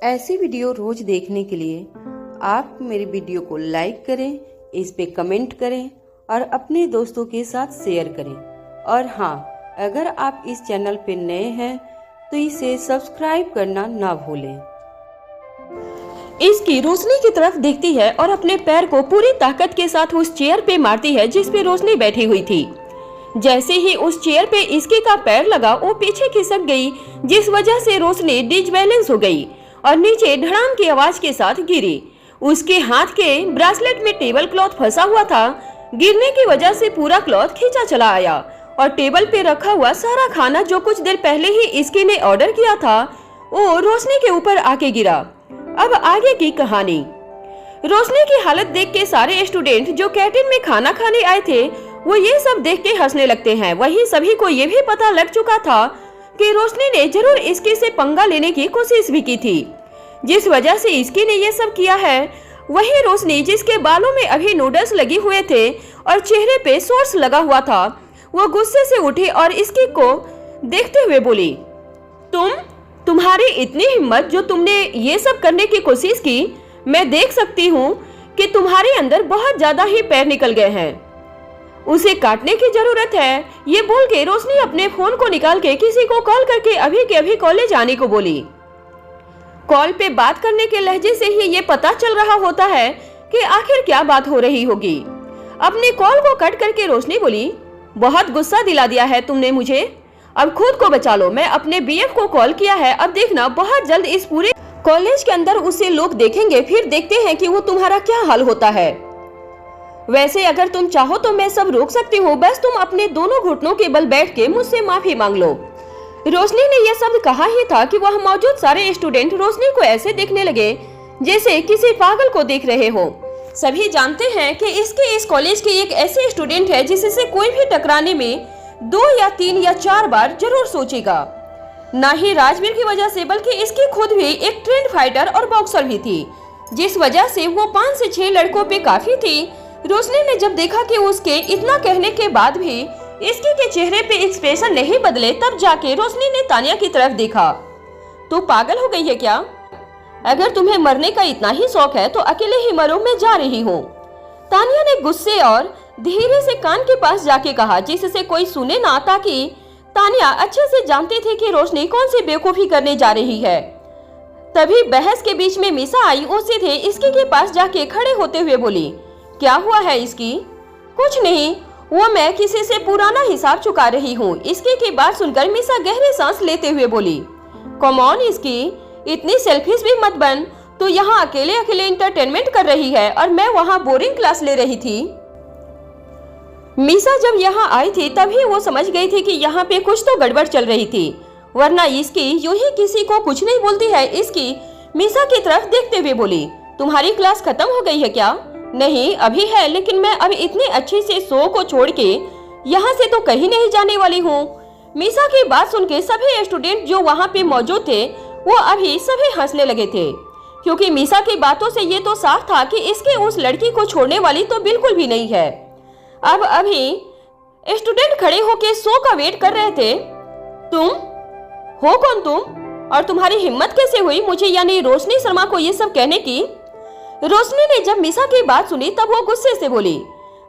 ऐसी वीडियो रोज देखने के लिए आप मेरे वीडियो को लाइक करें, इस पे कमेंट करें और अपने दोस्तों के साथ शेयर करें। और हाँ, अगर आप इस चैनल पे नए हैं तो इसे सब्सक्राइब करना ना भूलें। इसकी रोशनी की तरफ देखती है और अपने पैर को पूरी ताकत के साथ उस चेयर पे मारती है जिस पे रोशनी बैठी हुई थी। जैसे ही उस चेयर पे इसकी का पैर लगा, वो पीछे खिसक गई, जिस वजह से रोशनी डिसबैलेंस हो गई और नीचे धड़ाम की आवाज के साथ गिरी। उसके हाथ के ब्रेसलेट में टेबल क्लॉथ फंसा हुआ था। गिरने की वजह से पूरा क्लॉथ खींचा चला आया और टेबल पे रखा हुआ सारा खाना जो कुछ देर पहले ही इसकी ने ऑर्डर किया था, वो रोशनी के ऊपर आके गिरा। अब आगे की कहानी। रोशनी की हालत देख के सारे स्टूडेंट जो कैंटीन में खाना खाने आए थे, वो ये सब देख के हंसने लगते हैं। वहीं सभी को ये भी पता लग चुका था कि रोशनी ने जरूर इसकी से पंगा लेने की कोशिश भी की थी, जिस वजह से इसकी ने ये सब किया है। वही रोशनी, जिसके बालों में अभी नूडल्स लगे हुए थे और चेहरे पे सोर्स लगा हुआ था, वो गुस्से से उठी और इसकी को देखते हुए बोली, तुम्हारी इतनी हिम्मत जो तुमने ये सब करने की कोशिश की। मैं देख सकती हूँ कि तुम्हारे अंदर बहुत ज्यादा ही पैर निकल गए हैं, उसे काटने की जरूरत है। ये बोल के रोशनी अपने फोन को निकाल के किसी को कॉल करके अभी के अभी कॉलेज आने को बोली। कॉल पे बात करने के लहजे से ही ये पता चल रहा होता है कि आखिर क्या बात हो रही होगी। अपने कॉल को कट करके रोशनी बोली, बहुत गुस्सा दिला दिया है तुमने मुझे, अब खुद को बचा लो। मैं अपने बीएफ को कॉल किया है, अब देखना बहुत जल्द इस पूरे कॉलेज के अंदर उसे लोग देखेंगे, फिर देखते हैं कि वो तुम्हारा क्या हाल होता है। वैसे अगर तुम चाहो तो मैं सब रोक सकती हूँ, बस तुम अपने दोनों घुटनों के बल बैठ के मुझसे माफी मांग लो। रोशनी ने यह शब्द कहा ही था कि वह मौजूद सारे स्टूडेंट रोशनी को ऐसे देखने लगे जैसे किसी पागल को देख रहे हो। सभी जानते हैं कि इसके इस कॉलेज की एक ऐसे स्टूडेंट है जिससे कोई भी टकराने में 2 या 3 या 4 बार जरूर सोचेगा। ना ही राजवीर की वजह से, बल्कि इसकी खुद भी एक ट्रेंड फाइटर और बॉक्सर भी थी, जिस वजह से वो 5 से 6 लड़कों पे काफी थी। रोशनी ने जब देखा कि उसके इतना कहने के बाद भी इसकी के चेहरे पे एक्सप्रेशन नहीं बदले, तब जाके रोशनी ने तानिया की तरफ देखा। तू पागल हो गई है क्या? अगर तुम्हें मरने का इतना ही शौक है तो अकेले ही मरो, मैं जा रही हूँ। तानिया ने गुस्से और धीरे से कान के पास जाके कहा, जिससे कोई सुने ना, ताकि तानिया अच्छे से जानती थी कि रोशनी कौन सी बेवकूफी करने जा रही है। तभी बहस के बीच में मीसा आई। वो सीधे इसकी के पास जाके खड़े होते हुए बोली, क्या हुआ है इसकी? कुछ नहीं, वो मैं किसी से पुराना हिसाब चुका रही हूँ। इसकी की बात सुनकर मीसा गहरी सांस लेते हुए बोली, कम ऑन इसकी, इतनी सेल्फिश भी मत बन। तू यहाँ अकेले अकेले इंटरटेनमेंट कर रही है और मैं वहाँ बोरिंग क्लास ले रही थी। मीसा जब यहाँ आई थी तभी वो समझ गई थी कि यहाँ पे कुछ तो गड़बड़ चल रही थी, वरना इसकी यूं ही किसी को कुछ नहीं बोलती है। इसकी मीसा की तरफ देखते हुए बोली, तुम्हारी क्लास खत्म हो गई है क्या? नहीं, अभी है, लेकिन मैं अभी इतनी अच्छी से शो को छोड़ के यहाँ से तो कहीं नहीं जाने वाली हूँ। मीसा की बात सुन के सभी स्टूडेंट जो वहाँ पे मौजूद थे वो अभी सभी हंसने लगे थे, क्योंकि मीसा की बातों से ये तो साफ था कि इसके उस लड़की को छोड़ने वाली तो बिल्कुल भी नहीं है। अब अभी स्टूडेंट खड़े होके शो का वेट कर रहे थे। तुम हो कौन तुम, और तुम्हारी हिम्मत कैसे हुई मुझे यानी रोशनी शर्मा को ये सब कहने की? रोशनी ने जब मीसा की बात सुनी तब वो गुस्से से बोली,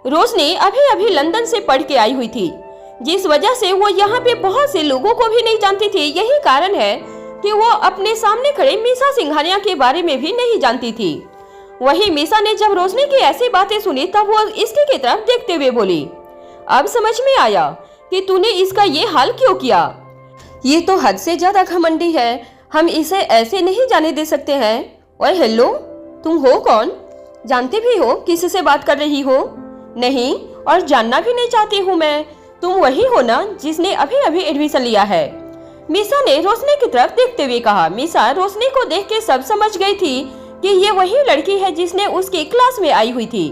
रोशनी अभी अभी लंदन से पढ़ के आई हुई थी, जिस वजह से वो यहाँ पे बहुत से लोगों को भी नहीं जानती थी। यही कारण है कि वो अपने सामने खड़े मीसा सिंघानिया के बारे में भी नहीं जानती थी। वही मीसा ने जब रोशनी की ऐसी बातें सुनी तब वो इसकी की तरफ देखते हुए बोली, अब समझ में आया कि तूने इसका ये हाल क्यों किया। ये तो हद से ज्यादा घमंडी है, हम इसे ऐसे नहीं जाने दे सकते हैं। और हेलो, तुम हो कौन? जानते भी हो किसी से बात कर रही हो? नहीं, और जानना भी नहीं चाहती हूँ मैं। तुम वही हो ना जिसने अभी अभी एडमिशन लिया है? मीसा ने रोशनी की तरफ देखते हुए कहा। मीसा रोशनी को देख के सब समझ गई थी कि ये वही लड़की है जिसने उसकी क्लास में आई हुई थी।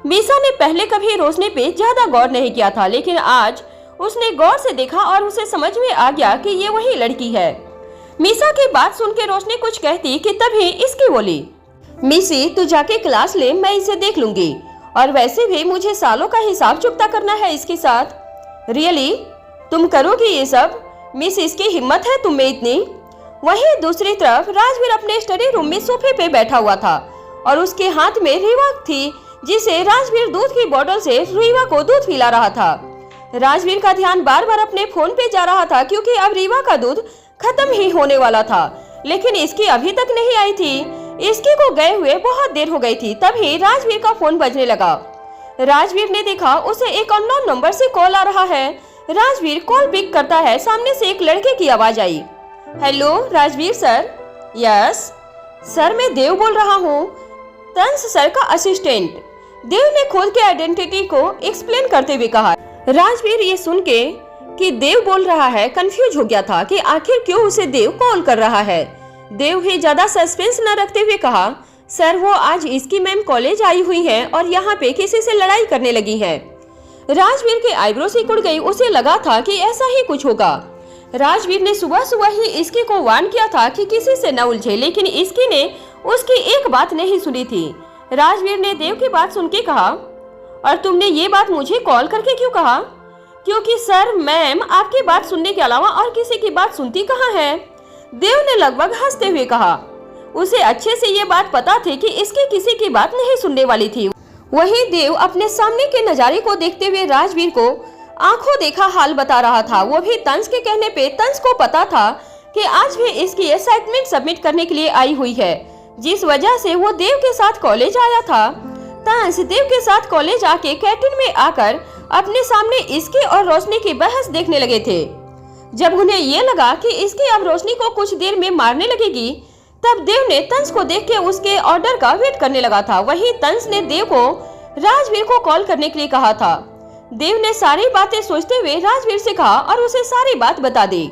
मीसा ने पहले कभी रोशनी पे ज्यादा गौर नहीं किया था, लेकिन आज उसने गौर से देखा और उसे समझ में आ गया कि ये वही लड़की है। मीसा की बात सुन के रोशनी कुछ कहती कि तभी इसकी बोली, मिसी तू जाके क्लास ले, मैं इसे देख लूंगी, और वैसे भी मुझे सालों का हिसाब चुकता करना है इसके साथ। रियली तुम करोगी ये सब? मिस, इसकी हिम्मत है तुम में इतनी? वहीं दूसरी तरफ राजवीर अपने स्टडी रूम में सोफे पे बैठा हुआ था और उसके हाथ में रीवा थी, जिसे राजवीर दूध की बोतल से रीवा को दूध पिला रहा था। राजवीर का ध्यान बार बार अपने फोन पे जा रहा था क्योंकि अब रीवा का दूध खत्म ही होने वाला था, लेकिन इसकी अभी तक नहीं आई थी। इसकी को गए हुए बहुत देर हो गई थी। तभी राजवीर का फोन बजने लगा। राजवीर ने देखा उसे एक अननोन नंबर से कॉल आ रहा है। राजवीर कॉल पिक करता है। सामने से एक लड़के की आवाज आई। Hello Rajveer sir. Yes sir, मैं देव बोल रहा हूँ, तंस सर का असिस्टेंट। देव ने खुद के आइडेंटिटी को एक्सप्लेन करते हुए कहा। राजवीर ये सुन के कि देव बोल रहा है कंफ्यूज हो गया था कि आखिर क्यों उसे देव कॉल कर रहा है। देव ही ज्यादा सस्पेंस न रखते हुए कहा, सर वो आज इसकी मैम कॉलेज आई हुई है और यहाँ पे किसी से लड़ाई करने लगी है। राजवीर के आईब्रो सिकुड़ गई। उसे लगा था कि ऐसा ही कुछ होगा। राजवीर ने सुबह सुबह ही इसकी को वार्न किया था कि किसी से न उलझे, लेकिन इसकी ने उसकी एक बात नहीं सुनी थी। राजवीर ने देव की बात सुन के कहा, और तुमने ये बात मुझे कॉल करके क्यों कहा? क्योंकि सर मैम आपकी बात सुनने के अलावा और किसी की बात सुनती कहाँ है? देव ने लगभग हंसते हुए कहा। उसे अच्छे से ये बात पता थी कि इसकी किसी की बात नहीं सुनने वाली थी। वहीं देव अपने सामने के नजारे को देखते हुए राजवीर को आंखों देखा हाल बता रहा था। वो भी तंस के कहने पे। तंस को पता था कि आज भी इसकी असाइनमेंट सबमिट करने के लिए आई हुई है, जिस वजह से वो देव के साथ कॉलेज आया था। तंस देव के साथ कॉलेज आके कैंटीन में आकर अपने सामने इसकी और रोशनी की बहस देखने लगे थे। जब उन्हें ये लगा कि इसकी अब रोशनी को कुछ देर में मारने लगेगी, तब देव ने तंस को देख के उसके ऑर्डर का वेट करने लगा था। वहीं तंस ने देव को राजवीर को कॉल करने के लिए कहा था। देव ने सारी बातें सोचते हुए राजवीर से कहा और उसे सारी बात बता दी।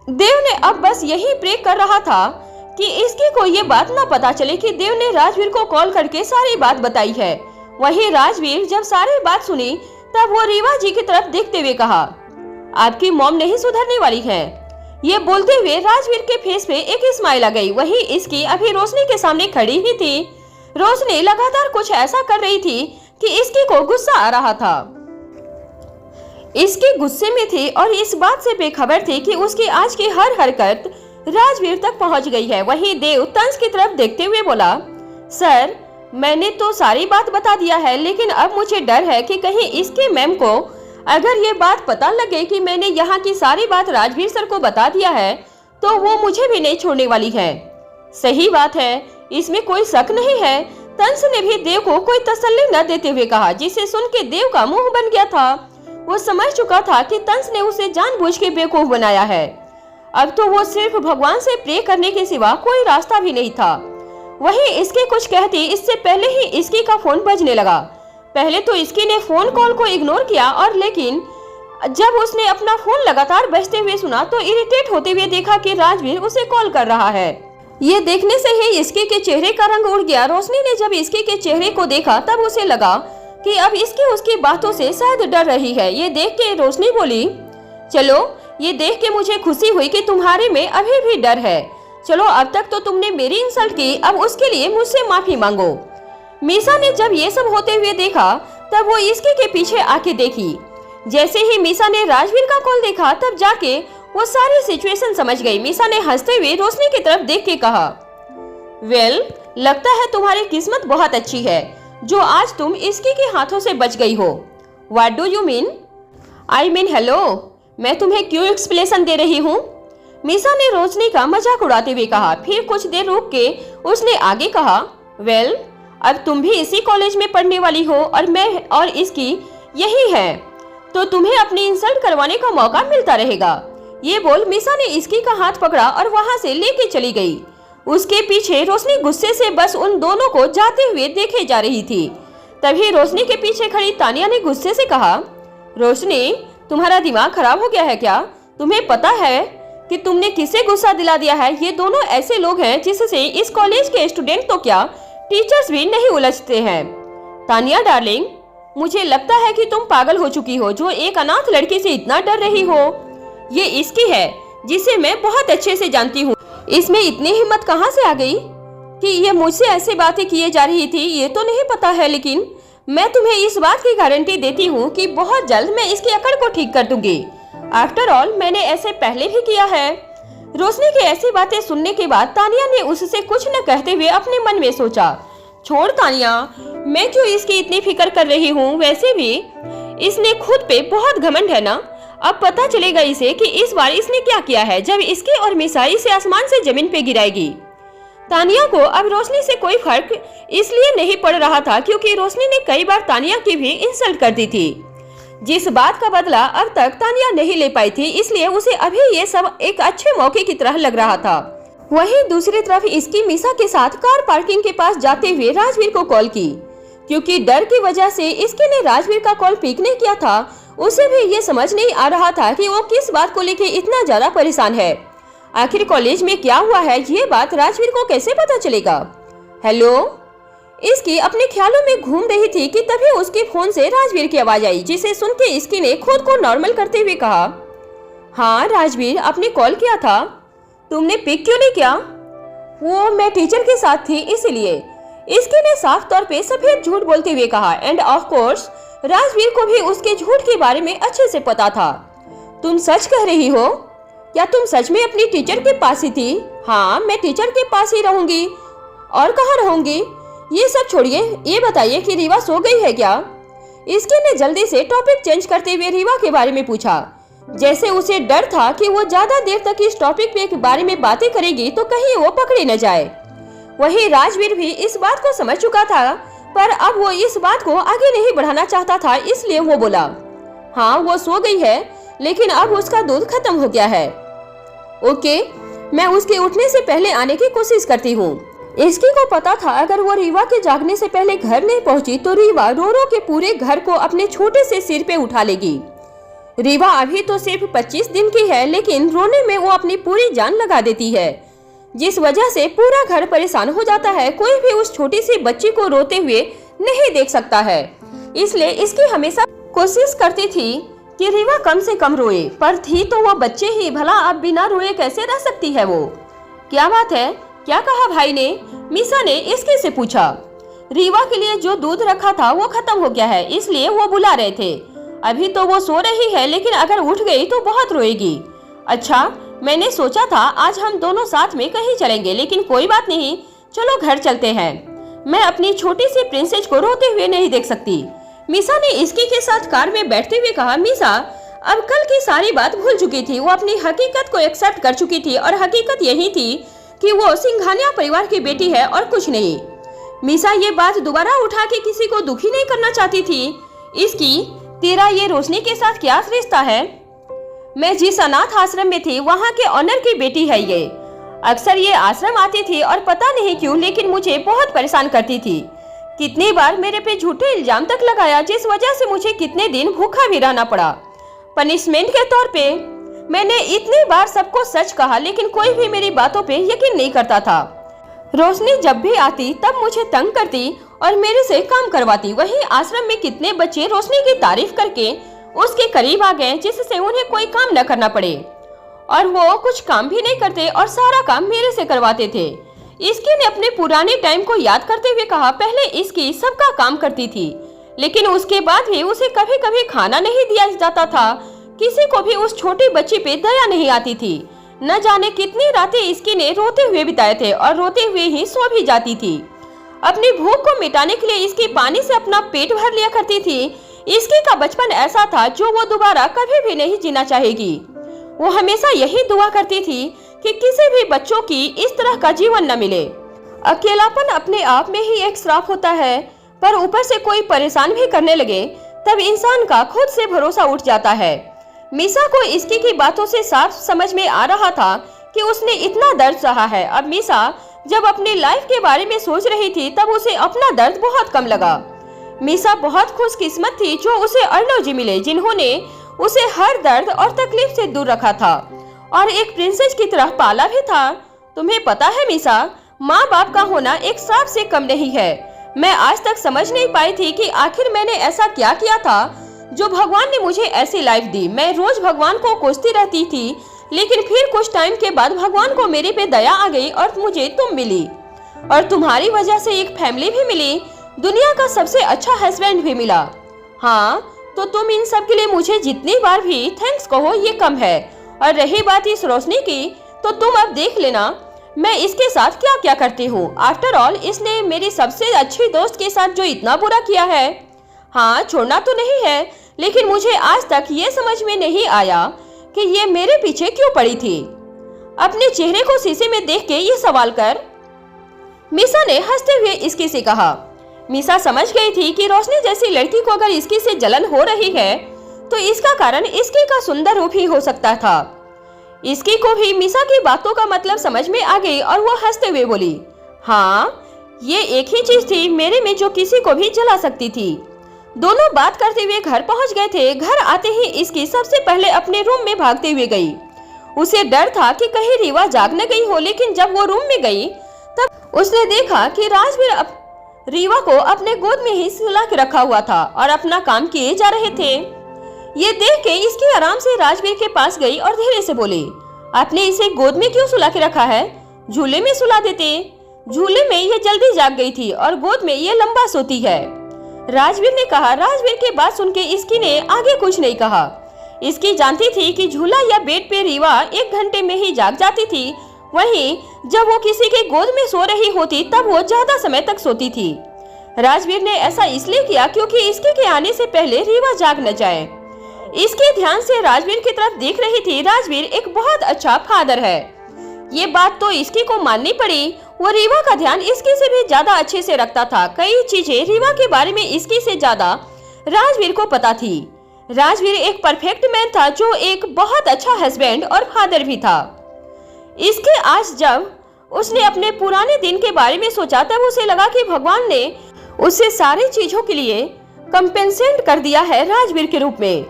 देव ने अब बस यही प्रे कर रहा था कि इसकी को ये बात न पता चले कि देव ने राजवीर को कॉल करके सारी बात बताई है। वहीं राजवीर जब सारी बात सुनी, तब वो रीवा जी की तरफ देखते हुए कहा, आपकी मॉम नहीं सुधरने वाली है। ये बोलते हुए राजवीर के फेस पे एक स्माइल आ गई। वहीं इसकी अभी रोशनी के सामने खड़ी ही थी। रोशनी लगातार कुछ ऐसा कर रही थी कि इसकी को गुस्सा आ रहा था। इसकी गुस्से में थी और इस बात से बेखबर थी कि उसकी आज की हर हरकत राजवीर तक पहुंच गई है। वहीं देव तंस की तरफ देखते हुए बोला, सर मैंने तो सारी बात बता दिया है, लेकिन अब मुझे डर है कि कहीं इसके मैम को अगर ये बात पता लगे कि मैंने यहाँ की सारी बात राजवीर सर को बता दिया है, तो वो मुझे भी नहीं छोड़ने वाली है। सही बात है, इसमें कोई शक नहीं है। तंस ने भी देव को कोई तसल्ली न देते हुए कहा, जिसे सुन के देव का मुंह बन गया था। वो समझ चुका था कि तंस ने उसे जानबूझ के बेवकूफ बनाया है। अब तो वो सिर्फ भगवान से प्रे करने के सिवा कोई रास्ता भी नहीं था। वहीं इसकी कुछ कहती इससे पहले ही इसकी का फोन बजने लगा। पहले तो इसकी ने फोन कॉल को इग्नोर किया, और लेकिन जब उसने अपना फोन लगातार बजते हुए सुना तो इरिटेट होते हुए देखा कि राजवीर उसे कॉल कर रहा है। ये देखने से ही इसकी के चेहरे का रंग उड़ गया। रोशनी ने जब इसकी के चेहरे को देखा, तब उसे लगा कि अब इसकी उसकी बातों से शायद डर रही है। ये देख के रोशनी बोली, चलो ये देख के मुझे खुशी हुई कि तुम्हारे में अभी भी डर है। चलो अब तक तो तुमने मेरी इंसल्ट की, अब उसके लिए मुझसे माफी मांगो। मीसा ने जब ये सब होते हुए देखा, तब वो इसके के पीछे आके देखी। जैसे ही मीसा ने राजवीर का कॉल देखा, तब जाके वो सारी सिचुएशन समझ गई। मीसा ने हंसते हुए रोशनी की तरफ देख के कहा, वेल लगता है तुम्हारी किस्मत बहुत अच्छी है जो आज तुम इसकी के हाथों से बच गई हो। What do you mean? I mean hello, मैं तुम्हें क्यों एक्सप्लेनेशन दे रही हूँ? मीसा ने रोशनी का मजाक उड़ाते हुए कहा। फिर कुछ देर रुक के उसने आगे कहा, वेल अब तुम भी इसी कॉलेज में पढ़ने वाली हो और मैं और इसकी यही है, तो तुम्हें अपनी इंसल्ट करवाने का मौका मिलता रहेगा। ये बोल मीसा ने इसकी का हाथ पकड़ा और वहां से लेके चली गई। उसके पीछे रोशनी गुस्से से बस उन दोनों को जाते हुए देखे जा रही थी। तभी रोशनी के पीछे खड़ी तानिया ने गुस्से से कहा, रोशनी तुम्हारा दिमाग खराब हो गया है क्या? तुम्हें पता है कि तुमने किसे गुस्सा दिला दिया है? ये दोनों ऐसे लोग हैं जिससे इस कॉलेज के स्टूडेंट तो क्या टीचर्स भी नहीं उलझते हैं। तानिया डार्लिंग, मुझे लगता है कि तुम पागल हो चुकी हो जो एक अनाथ लड़की से इतना डर रही हो। ये इसकी है जिसे मैं बहुत अच्छे से जानती हूँ। इसमें इतनी हिम्मत कहाँ से आ गई कि ये मुझसे ऐसी बातें किए जा रही थी, ये तो नहीं पता है, लेकिन मैं तुम्हें इस बात की गारंटी देती हूँ कि बहुत जल्द मैं इसकी अकड़ को ठीक कर दूंगी। आफ्टर ऑल मैंने ऐसे पहले भी किया है। रोशनी की ऐसी बातें सुनने के बाद तानिया ने उससे कुछ न कहते हुए अपने मन में सोचा, छोड़ तानिया, मैं क्यों इसकी इतनी फिक्र कर रही हूँ, वैसे भी इसने खुद पे बहुत घमंड है ना। अब पता चलेगा इसे कि इस बार इसने क्या किया है, जब इसके और मिसा इसे आसमान से जमीन पे गिराएगी। तानिया को अब रोशनी से कोई फर्क इसलिए नहीं पड़ रहा था क्योंकि रोशनी ने कई बार तानिया की भी इंसल्ट कर दी थी, जिस बात का बदला अब तक तानिया नहीं ले पाई थी, इसलिए उसे अभी ये सब एक अच्छे मौके की तरह लग रहा था। वहीं दूसरी तरफ इसकी मिसा के साथ कार पार्किंग के पास जाते हुए राजवीर को कॉल की, क्योंकि डर की वजह से इसके ने राजवीर का कॉल पिक नहीं किया था। उसे भी ये समझ नहीं आ रहा था कि वो किस बात को लेकर इतना ज्यादा परेशान है। आखिर कॉलेज में क्या हुआ है, ये बात राजवीर को कैसे पता चलेगा। हेलो, इसकी अपने ख्यालों में घूम रही थी कि तभी उसके फोन से राजवीर की आवाज आई, जिसे सुन के इसकी ने खुद को नॉर्मल करते हुए कहा, हाँ राजवीर, आपने कॉल किया था, तुमने पिक क्यों नहीं किया? वो मैं टीचर के साथ थी इसलिए, इसकी ने साफ तौर पे सफेद झूठ बोलते हुए कहा। एंड ऑफ कोर्स राजवीर को भी उसके झूठ के बारे में अच्छे से पता था। तुम सच कह रही हो? क्या तुम सच में अपनी टीचर के पास ही थी? हाँ, मैं टीचर के पास ही रहूंगी, और कहाँ रहूंगी? ये सब छोड़िए, ये बताइए कि रीवा सो गई है क्या? इसके ने जल्दी से टॉपिक चेंज करते हुए रीवा के बारे में पूछा, जैसे उसे डर था कि वो ज्यादा देर तक इस टॉपिक के बारे में बातें करेगी तो कहीं वो पकड़ी न जाए। वही राजवीर भी इस बात को समझ चुका था, पर अब वो इस बात को आगे नहीं बढ़ाना चाहता था, इसलिए वो बोला, हाँ वो सो गई है, लेकिन अब उसका दूध खत्म हो गया है। ओके, मैं उसके उठने से पहले आने की कोशिश करती हूँ। इसकी को पता था अगर वो रीवा के जागने से पहले घर नहीं पहुंची तो रीवा रो रो के पूरे घर को अपने छोटे से सिर पे उठा लेगी। रीवा अभी तो सिर्फ 25 दिन की है, लेकिन रोने में वो अपनी पूरी जान लगा देती है, जिस वजह से पूरा घर परेशान हो जाता है। कोई भी उस छोटी सी बच्ची को रोते हुए नहीं देख सकता है, इसलिए इसकी हमेशा कोशिश करती थी कि रीवा कम से कम रोए, पर थी तो वो बच्चे ही, भला अब बिना रोए कैसे रह सकती है वो? क्या बात है, क्या कहा भाई ने? मिसा ने इसके से पूछा। रीवा के लिए जो दूध रखा था वो खत्म हो गया है, इसलिए वो बुला रहे थे। अभी तो वो सो रही है, लेकिन अगर उठ गई तो बहुत रोएगी। अच्छा, मैंने सोचा था आज हम दोनों साथ में कहीं चलेंगे, लेकिन कोई बात नहीं, चलो घर चलते हैं। मैं अपनी छोटी सी प्रिंसेस को रोते हुए नहीं देख सकती। मिसा ने इसकी के साथ कार में बैठते हुए कहा। मिसा अब कल की सारी बात भूल चुकी थी, वो अपनी हकीकत को एक्सेप्ट कर चुकी थी, और हकीकत यही थी कि वो सिंघानिया परिवार की बेटी है और कुछ नहीं। मिसा ये बात दोबारा उठा के किसी को दुखी नहीं करना चाहती थी। इसकी, तेरा ये रोशनी के साथ क्या रिश्ता है? मैं जिस अनाथ आश्रम में थी वहाँ के ऑनर की बेटी है ये। अक्सर ये आश्रम आती थी और पता नहीं क्यों, लेकिन मुझे बहुत परेशान करती थी। कितनी बार मेरे पे झूठे इल्जाम तक लगाया, जिस वजह से मुझे कितने दिन भूखा भी रहना पड़ा। पनिशमेंट के तौर पे मैंने इतनी बार सबको सच कहा, लेकिन कोई भी मेरी बातों पे यकीन नहीं करता था। रोशनी जब भी आती तब मुझे तंग करती और मेरे से काम करवाती। वहीं आश्रम में कितने बच्चे रोशनी की तारीफ करके उसके करीब आ गए, जिससे उन्हें कोई काम न करना पड़े, और वो कुछ काम भी नहीं करते और सारा काम मेरे से करवाते थे। इसकी ने अपने पुराने टाइम को याद करते हुए कहा, पहले इसकी सबका काम करती थी, लेकिन उसके बाद भी उसे कभी कभी खाना नहीं दिया जाता था। किसी को भी उस छोटी बच्ची पे दया नहीं आती थी। न जाने कितनी रातें इसकी ने रोते हुए बिताए थे, और रोते हुए ही सो भी जाती थी। अपनी भूख को मिटाने के लिए इसकी पानी से अपना पेट भर लिया करती थी। इसकी का बचपन ऐसा था जो वो दोबारा कभी भी नहीं जीना चाहेगी। वो हमेशा यही दुआ करती थी कि किसी भी बच्चों की इस तरह का जीवन न मिले। अकेलापन अपने आप में ही एक श्राप होता है, पर ऊपर से कोई परेशान भी करने लगे तब इंसान का खुद से भरोसा उठ जाता है। मिसा को इसकी की बातों से साफ समझ में आ रहा था कि उसने इतना दर्द सहा है। अब मिसा जब अपनी लाइफ के बारे में सोच रही थी तब उसे अपना दर्द बहुत कम लगा। मिसा बहुत खुशकिस्मत थी जो उसे अर्नव जी मिले, जिन्होंने उसे हर दर्द और तकलीफ से दूर रखा था और एक प्रिंसेस की तरह पाला भी था। तुम्हें पता है मिसा, माँ बाप का होना एक श्राप से कम नहीं है। मैं आज तक समझ नहीं पाई थी कि आखिर मैंने ऐसा क्या किया था जो भगवान ने मुझे ऐसी लाइफ दी। मैं रोज भगवान को कोसती रहती थी, लेकिन फिर कुछ टाइम के बाद भगवान को मेरे पे दया आ गई और मुझे तुम मिली, और तुम्हारी वजह से एक फैमिली भी मिली, दुनिया का सबसे अच्छा हस्बैंड भी मिला। हाँ, तो तुम इन सब के लिए मुझे जितनी बार भी थैंक्स कहो ये कम है। और रही बात इस रोशनी की, तो तुम अब देख लेना मैं इसके साथ क्या क्या करती हूँ। आफ्टर ऑल इसने मेरी सबसे अच्छी दोस्त के साथ जो इतना बुरा किया है, हाँ छोड़ना तो नहीं है, लेकिन मुझे आज तक ये समझ में नहीं आया कि ये मेरे पीछे क्यों पड़ी थी। अपने चेहरे को शीशे में देख के ये सवाल कर मीसा ने हंसते हुए इसकी से कहा। मीसा समझ गई थी कि रोशनी जैसी लड़की को अगर इसकी से जलन हो रही है तो इसका कारण इसकी का सुंदर रूप ही हो सकता था। इसकी को भी मीसा की बातों का मतलब समझ में आ गई और वो हंसते हुए बोली, हाँ ये एक ही चीज थी मेरे में जो किसी को भी जला सकती थी। दोनों बात करते हुए घर पहुंच गए थे। घर आते ही इसकी सबसे पहले अपने रूम में भागते हुए गई। उसे डर था कि कहीं रीवा जाग न गई हो, लेकिन जब वो रूम में गई तब उसने देखा कि राजवीर रीवा को अपने गोद में ही सुला के रखा हुआ था और अपना काम किए जा रहे थे। ये देख के इसकी आराम से राजवीर के पास गई और धीरे से बोली, आपने इसे गोद में क्यों सुला के रखा है? झूले में सुला देते। झूले में ये जल्दी जाग गई थी और गोद में ये लंबा सोती है, राजवीर ने कहा। राजवीर की बात सुन के इसकी ने आगे कुछ नहीं कहा। इसकी जानती थी कि झूला या बेड पे रीवा 1 घंटे में ही जाग जाती थी, वहीं जब वो किसी के गोद में सो रही होती तब वो ज्यादा समय तक सोती थी। राजवीर ने ऐसा इसलिए किया क्योंकि इसके के आने से पहले रीवा जाग न जाए। इसके ध्यान से राजवीर की तरफ देख रही थी। राजवीर एक बहुत अच्छा फादर है, ये बात तो इसकी को माननी पड़ी। वो रीवा का ध्यान इसकी से भी ज्यादा अच्छे से रखता था। कई चीजें रीवा के बारे में इसकी से ज्यादा राजवीर को पता थी। राजवीर एक परफेक्ट मैन था जो एक बहुत अच्छा हस्बैंड और फादर भी था। इसके आज जब उसने अपने पुराने दिन के बारे में सोचा तब उसे लगा कि भगवान ने उसे सारी चीजों के लिए कंपेंसेट कर दिया है राजवीर के रूप में।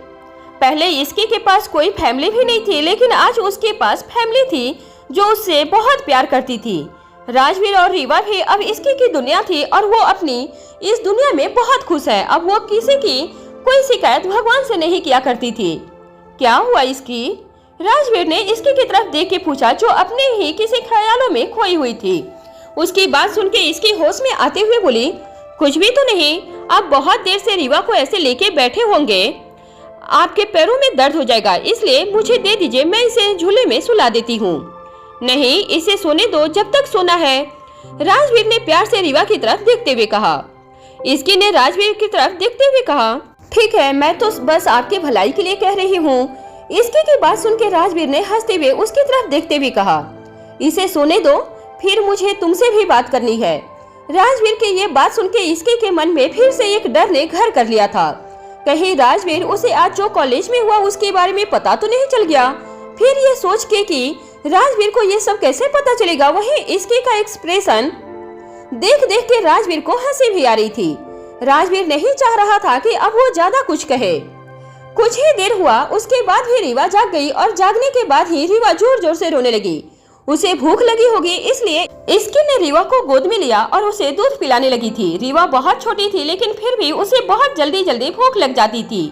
पहले इसके के पास कोई फैमिली भी नहीं थी, लेकिन आज उसके पास फैमिली थी जो उससे बहुत प्यार करती थी। राजवीर और रीवा भी अब इसकी की दुनिया थी और वो अपनी इस दुनिया में बहुत खुश है। अब वो किसी की कोई शिकायत भगवान से नहीं किया करती थी। क्या हुआ इसकी? राजवीर ने इसकी की तरफ देख के पूछा, जो अपने ही किसी ख्यालों में खोई हुई थी। उसकी बात सुन के इसकी होश में आते हुए बोली, कुछ भी तो नहीं, आप बहुत देर से रीवा को ऐसे लेके बैठे होंगे, आपके पैरों में दर्द हो जाएगा, इसलिए मुझे दे दीजिए, मैं इसे झूले में सुला देती हूँ। नहीं, इसे सोने दो जब तक सोना है, राजवीर ने प्यार से रीवा की तरफ देखते हुए कहा। इसकी ने राजवीर की तरफ देखते हुए कहा, ठीक है, मैं तो बस आपकी भलाई के लिए कह रही हूँ। इसकी की बात सुन के राजवीर ने हंसते हुए उसकी तरफ देखते हुए कहा, इसे सोने दो, फिर मुझे तुमसे भी बात करनी है। राजवीर की ये बात सुन के इसके के मन में फिर से एक डर ने घर कर लिया था। कहीं राजवीर उसे आज जो कॉलेज में हुआ उसके बारे में पता तो नहीं चल गया। फिर ये सोच के कि राजवीर को ये सब कैसे पता चलेगा, वहीं इसके का एक्सप्रेशन देख देख के राजवीर को हंसी भी आ रही थी। राजवीर नहीं चाह रहा था कि अब वो ज्यादा कुछ कहे। कुछ ही देर हुआ, उसके बाद ही रीवा जाग गई और जागने के बाद ही रीवा जोर जोर से रोने लगी। उसे भूख लगी होगी, इसलिए इसकी ने रीवा को गोद में लिया और उसे दूध पिलाने लगी थी। रीवा बहुत छोटी थी, लेकिन फिर भी उसे बहुत जल्दी जल्दी भूख लग जाती थी,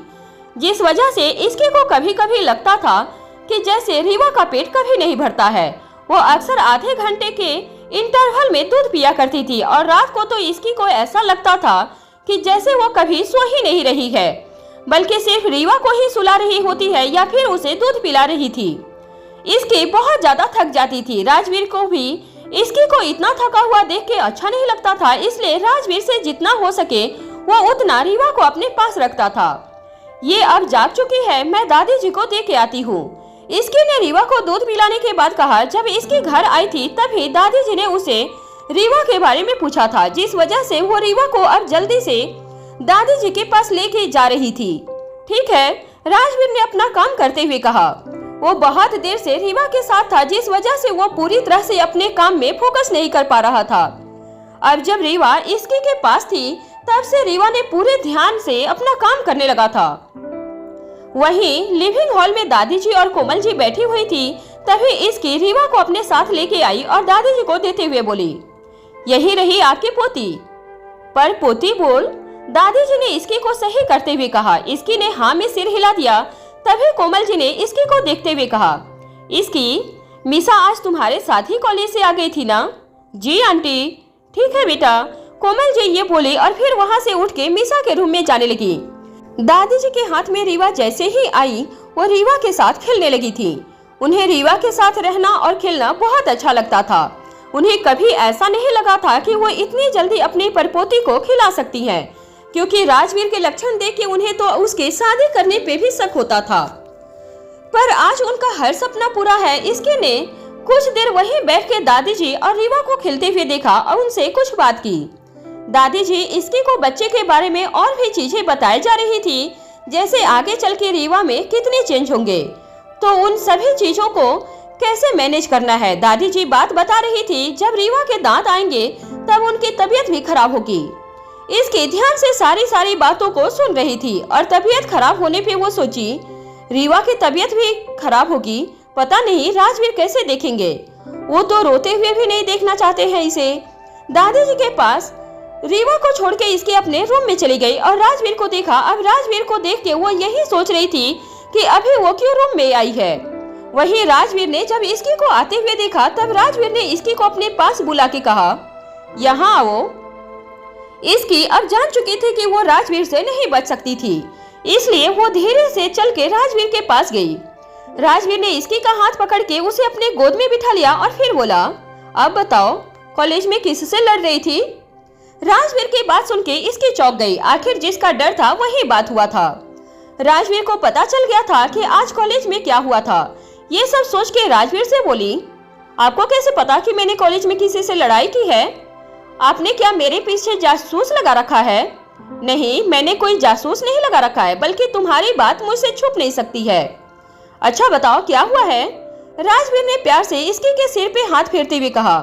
जिस वजह से इसके को कभी कभी लगता था कि जैसे रीवा का पेट कभी नहीं भरता है। वो अक्सर आधे घंटे के इंटरवल में दूध पिया करती थी और रात को तो इसकी को ऐसा लगता था कि जैसे वो कभी सो ही नहीं रही है, बल्कि सिर्फ रीवा को ही सुला रही होती है या फिर उसे दूध पिला रही थी। इसकी बहुत ज्यादा थक जाती थी। राजवीर को भी इसकी को इतना थका हुआ देख के अच्छा नहीं लगता था, इसलिए राजवीर से जितना हो सके वो उतना रीवा को अपने पास रखता था। ये अब जाग चुकी है, मैं दादी जी को दे के आती हूँ। इसकी ने रीवा को दूध पिलाने के बाद कहा। जब इसके घर आई थी तभी दादी जी ने उसे रीवा के बारे में पूछा था, जिस वजह से वो रीवा को अब जल्दी से दादी जी के पास लेके जा रही थी। ठीक है, राजवीर ने अपना काम करते हुए कहा। वो बहुत देर से रीवा के साथ था, जिस वजह से वो पूरी तरह से अपने काम में फोकस नहीं कर पा रहा था। अब जब रीवा इसके के पास थी तब से रीवा ने पूरे ध्यान से अपना काम करने लगा था। वहीं लिविंग हॉल में दादी जी और कोमल जी बैठी हुई थी, तभी इसकी रीवा को अपने साथ लेके आई और दादी जी को देते हुए बोली, यही रही आपकी पोती। पर पोती बोल, दादी जी ने इसकी को सही करते हुए कहा। इसकी ने हाँ में सिर हिला दिया। तभी कोमल जी ने इसकी को देखते हुए कहा, इसकी मीसा आज तुम्हारे साथ ही कॉलेज से आ गई थी ना? जी आंटी। ठीक है बेटा, कोमल जी ये बोली और फिर वहाँ से उठ के मीसा के रूम में जाने लगी। दादी जी के हाथ में रीवा जैसे ही आई वो रीवा के साथ खेलने लगी थी। उन्हें रीवा के साथ रहना और खेलना बहुत अच्छा लगता था। उन्हें कभी ऐसा नहीं लगा था कि वो इतनी जल्दी अपनी परपोती को खिला सकती हैं, क्योंकि राजवीर के लक्षण देख के उन्हें तो उसके शादी करने पे भी शक होता था। पर आज उनका हर सपना पूरा है। इसके ने कुछ देर वहीं बैठ के दादी जी और रीवा को खेलते हुए देखा और उनसे कुछ बात की। दादी जी इसकी को बच्चे के बारे में और भी चीजें बताई जा रही थी, जैसे आगे चल के रीवा में कितने चेंज होंगे, तो उन सभी चीजों को कैसे मैनेज करना है। दादी जी बात बता रही थी, जब रीवा के दांत आएंगे तब उनकी तबीयत भी खराब होगी। इसके ध्यान से सारी बातों को सुन रही थी और तबीयत खराब होने पे वो सोची रीवा की तबीयत भी खराब होगी, पता नहीं राजवीर कैसे देखेंगे। वो तो रोते हुए भी नहीं देखना चाहते हैं इसे। दादी जी के पास रीवा को छोड़ के इसके अपने रूम में चली गई और राजवीर को देखा। अब राजवीर को देख के वो यही सोच रही थी कि अभी वो क्यों रूम में आई है। वहीं राजवीर ने जब इसकी को आते हुए देखा, तब राजवीर ने इसकी को अपने पास बुला के कहा, यहाँ आओ। इसकी अब जान चुकी थी कि वो राजवीर से नहीं बच सकती थी, इसलिए वो धीरे से चल के राजवीर के पास गई। राजवीर ने इसकी का हाथ पकड़ के उसे अपने गोद में बिठा लिया और फिर बोला, अब बताओ कॉलेज में किससे लड़ रही थी। राजवीर की बात सुन के इसकी चौंक गई। आखिर जिसका डर था वही बात हुआ था। राजवीर को पता चल गया था कि आज कॉलेज में क्या हुआ था। ये सब सोच के राजवीर से बोली, आपको कैसे पता कि मैंने कॉलेज में किसी से लड़ाई की है? आपने क्या मेरे पीछे जासूस लगा रखा है? नहीं, मैंने कोई जासूस नहीं लगा रखा है, बल्कि तुम्हारी बात मुझसे छुप नहीं सकती है। अच्छा बताओ क्या हुआ है? राजवीर ने प्यार से इसकी के सिर पे हाथ फेरते हुए कहा।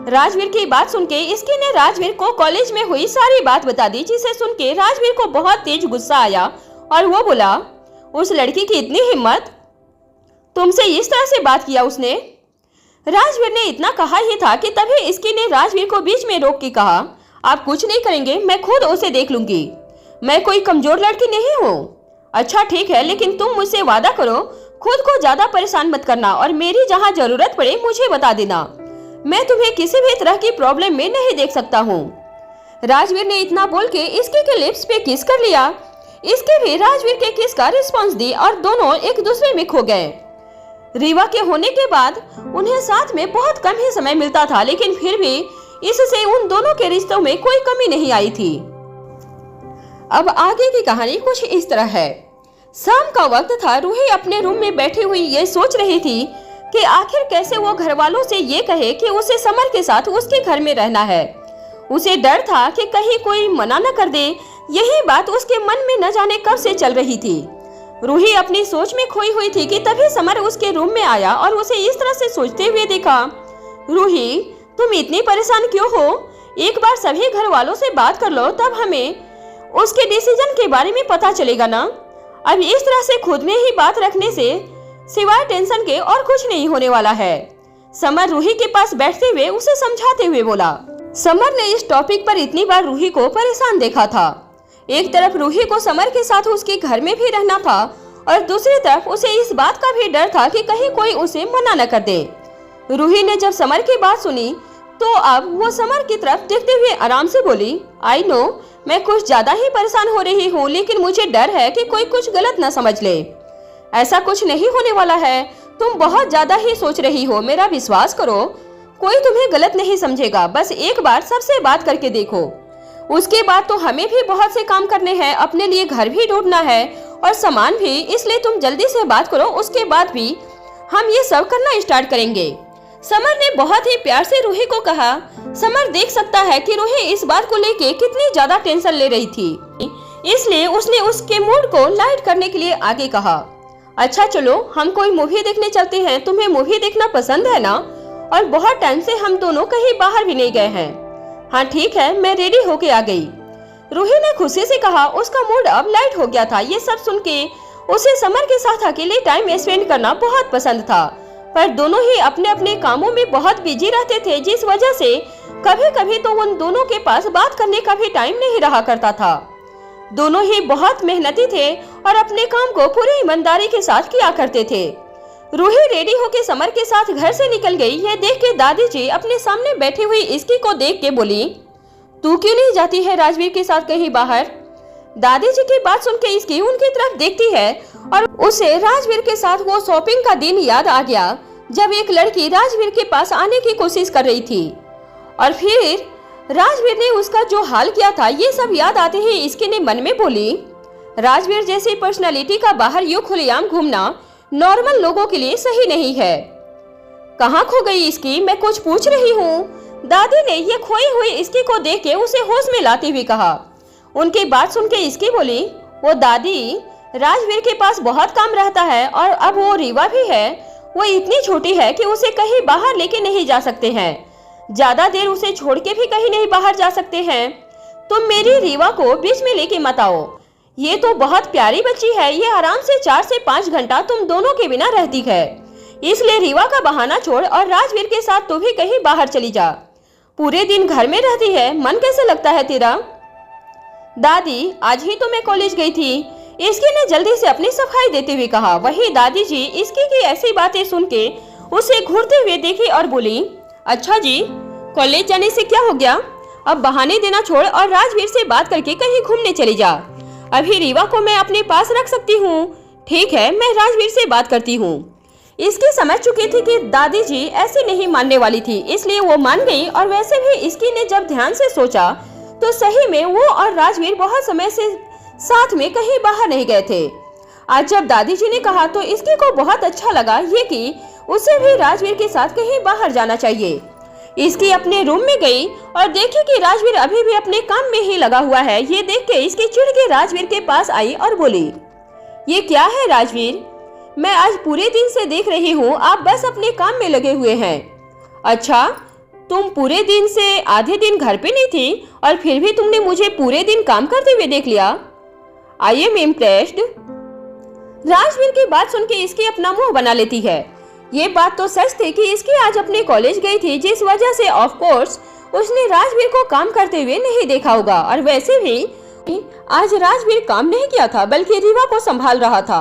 राजवीर की बात सुन के इसकी ने राजवीर को कॉलेज में हुई सारी बात बता दी, जिसे सुन के राजवीर को बहुत तेज गुस्सा आया और वो बोला, उस लड़की की इतनी हिम्मत, तुमसे इस तरह से बात किया उसने? राजवीर ने इतना कहा ही था कि तभी इसकी ने राजवीर को बीच में रोक के कहा, आप कुछ नहीं करेंगे, मैं खुद उसे देख लूंगी। मैं कोई कमजोर लड़की नहीं हूँ। अच्छा ठीक है, लेकिन तुम मुझसे वादा करो खुद को ज्यादा परेशान मत करना और मेरी जहाँ जरूरत पड़े मुझे बता देना। मैं तुम्हें किसी भी तरह की प्रॉब्लम में नहीं देख सकता हूँ। राजवीर ने इतना बोल के इसके के लिप्स पे किस कर लिया। इसके भी राजवीर के किस का रिस्पॉन्स दी और दोनों एक दूसरे में खो गए। रीवा के होने के बाद उन्हें साथ में बहुत कम ही समय मिलता था, लेकिन फिर भी इससे उन दोनों के रिश्तों में कोई कमी नहीं आई थी। अब आगे की कहानी कुछ इस तरह है। शाम का वक्त था। रूही अपने रूम में बैठी हुई ये सोच रही थी कि आखिर कैसे वो घर वालों से ये कहे कि उसे समर के साथ उसके घर में रहना है। उसे डर था कि कहीं कोई मना न कर दे। यही बात उसके मन में न जाने कब से चल रही थी। रूही अपनी सोच में खोई हुई थी कि तभी समर उसके रूम में आया और उसे इस तरह से सोचते हुए देखा। रूही, तुम इतनी परेशान क्यों हो? एक बार सभी घर वालों से बात कर लो, तब हमें उसके डिसीजन के बारे में पता चलेगा ना। अब इस तरह से खुद में ही बात रखने से सिवाय टेंशन के और कुछ नहीं होने वाला है। समर रूही के पास बैठते हुए उसे समझाते हुए बोला। समर ने इस टॉपिक पर इतनी बार रूही को परेशान देखा था। एक तरफ रूही को समर के साथ उसके घर में भी रहना था और दूसरी तरफ उसे इस बात का भी डर था कि कहीं कोई उसे मना न कर दे। रूही ने जब समर की बात सुनी तो अब वो समर की तरफ देखते हुए आराम से बोली, आई नो मैं कुछ ज्यादा ही परेशान हो रही हूँ, लेकिन मुझे डर है कि कोई कुछ गलत न समझ ले। ऐसा कुछ नहीं होने वाला है, तुम बहुत ज्यादा ही सोच रही हो। मेरा विश्वास करो, कोई तुम्हें गलत नहीं समझेगा। बस एक बार सबसे बात करके देखो। उसके बाद तो हमें भी बहुत से काम करने हैं, अपने लिए घर भी ढूंढना है और सामान भी, इसलिए तुम जल्दी से बात करो, उसके बाद भी हम ये सब करना स्टार्ट करेंगे। समर ने बहुत ही प्यार से रूही को कहा। समर देख सकता है कि रूही इस बात को लेके कितनी ज्यादा टेंशन ले रही थी, इसलिए उसने उसके मूड को लाइट करने के लिए आगे कहा, अच्छा चलो हम कोई मूवी देखने चलते हैं। तुम्हें मूवी देखना पसंद है ना? और बहुत टाइम से हम दोनों कहीं बाहर भी नहीं गए हैं। हाँ ठीक है, मैं रेडी होके आ गई। रूही ने खुशी से कहा। उसका मूड अब लाइट हो गया था। ये सब सुन के उसे समर के साथ अकेले टाइम स्पेंड करना बहुत पसंद था, पर दोनों ही अपने अपने कामों में बहुत बिजी रहते थे, जिस वजह से कभी कभी तो उन दोनों के पास बात करने का भी टाइम नहीं रहा करता था। दोनों ही बहुत मेहनती थे और अपने काम को पूरी ईमानदारी के साथ किया करते थे। रूही रेडी होकर समर के साथ घर से निकल गई। यह देख के दादी जी अपने सामने बैठी हुई इसकी को देख के बोली, तू क्यों नहीं जाती है राजवीर के साथ कहीं बाहर? दादी जी की बात सुन के इसकी उनकी तरफ देखती है और उसे राजवीर के साथ वो शॉपिंग का दिन याद आ गया जब एक लड़की राजवीर के पास आने की कोशिश कर रही थी और फिर राजवीर ने उसका जो हाल किया था। ये सब याद आते ही इसके ने मन में बोली, राजवीर जैसी पर्सनालिटी का बाहर यूं खुलेआम घूमना नॉर्मल लोगों के लिए सही नहीं है। कहाँ खो गई इसकी, मैं कुछ पूछ रही हूँ। दादी ने ये खोई हुई इसकी को देख के उसे होश में लाते हुए कहा। उनकी बात सुन के इसकी बोली, वो दादी, राजवीर के पास बहुत काम रहता है और अब वो रीवा भी है। वो इतनी छोटी है कि उसे कहीं बाहर लेके नहीं जा सकते हैं। ज्यादा देर उसे छोड़ के भी कहीं नहीं बाहर जा सकते हैं। तुम मेरी रीवा को बीच में लेके मत आओ। ये तो बहुत प्यारी बच्ची है, ये आराम से 4 से 5 घंटा तुम दोनों के बिना रहती है। इसलिए रीवा का बहाना छोड़ और राजवीर के साथ तू भी कहीं बाहर चली जा। पूरे दिन घर में रहती है, मन कैसे लगता है तेरा? दादी, आज ही तो मैं कॉलेज गई थी, इसकी ने जल्दी से अपनी सफाई देते हुए कहा। वही दादी जी इसकी की ऐसी बातें सुन के उसे घूरते हुए देखी और बोली, अच्छा जी, कॉलेज जाने से क्या हो गया? अब बहाने देना छोड़ और राजवीर से बात करके कहीं घूमने चली जा। अभी रीवा को मैं अपने पास रख सकती हूँ। ठीक है, मैं राजवीर से बात करती हूँ। इसकी समझ चुकी थी कि दादी जी ऐसे नहीं मानने वाली थी, इसलिए वो मान गई। और वैसे भी इसकी ने जब ध्यान से सोचा तो सही में वो और राजवीर बहुत समय से साथ में कहीं बाहर नहीं गए थे। आज जब दादी जी ने कहा तो इसकी को बहुत अच्छा लगा ये कि उसे भी राजवीर के साथ कहीं बाहर जाना चाहिए। इसकी अपने रूम में गई और देखी कि राजवीर अभी भी अपने काम में ही लगा हुआ है। ये देख के इसकी चिढ़ के राजवीर के पास आई और बोली, ये क्या है राजवीर, मैं आज पूरे दिन से देख रही हूँ आप बस अपने काम में लगे हुए हैं। अच्छा, तुम पूरे दिन से आधे दिन घर पे नहीं थी और फिर भी तुमने मुझे पूरे दिन काम करते हुए देख लिया। I am impressed. राजवीर की बात सुन के इसकी अपना मुंह बना लेती है। ये बात तो सच थी कि इसकी आज अपने कॉलेज गई थी, जिस वजह से ऑफ कोर्स उसने राजवीर को काम करते हुए नहीं देखा होगा। और वैसे भी आज राजवीर काम नहीं किया था बल्कि रीवा को संभाल रहा था।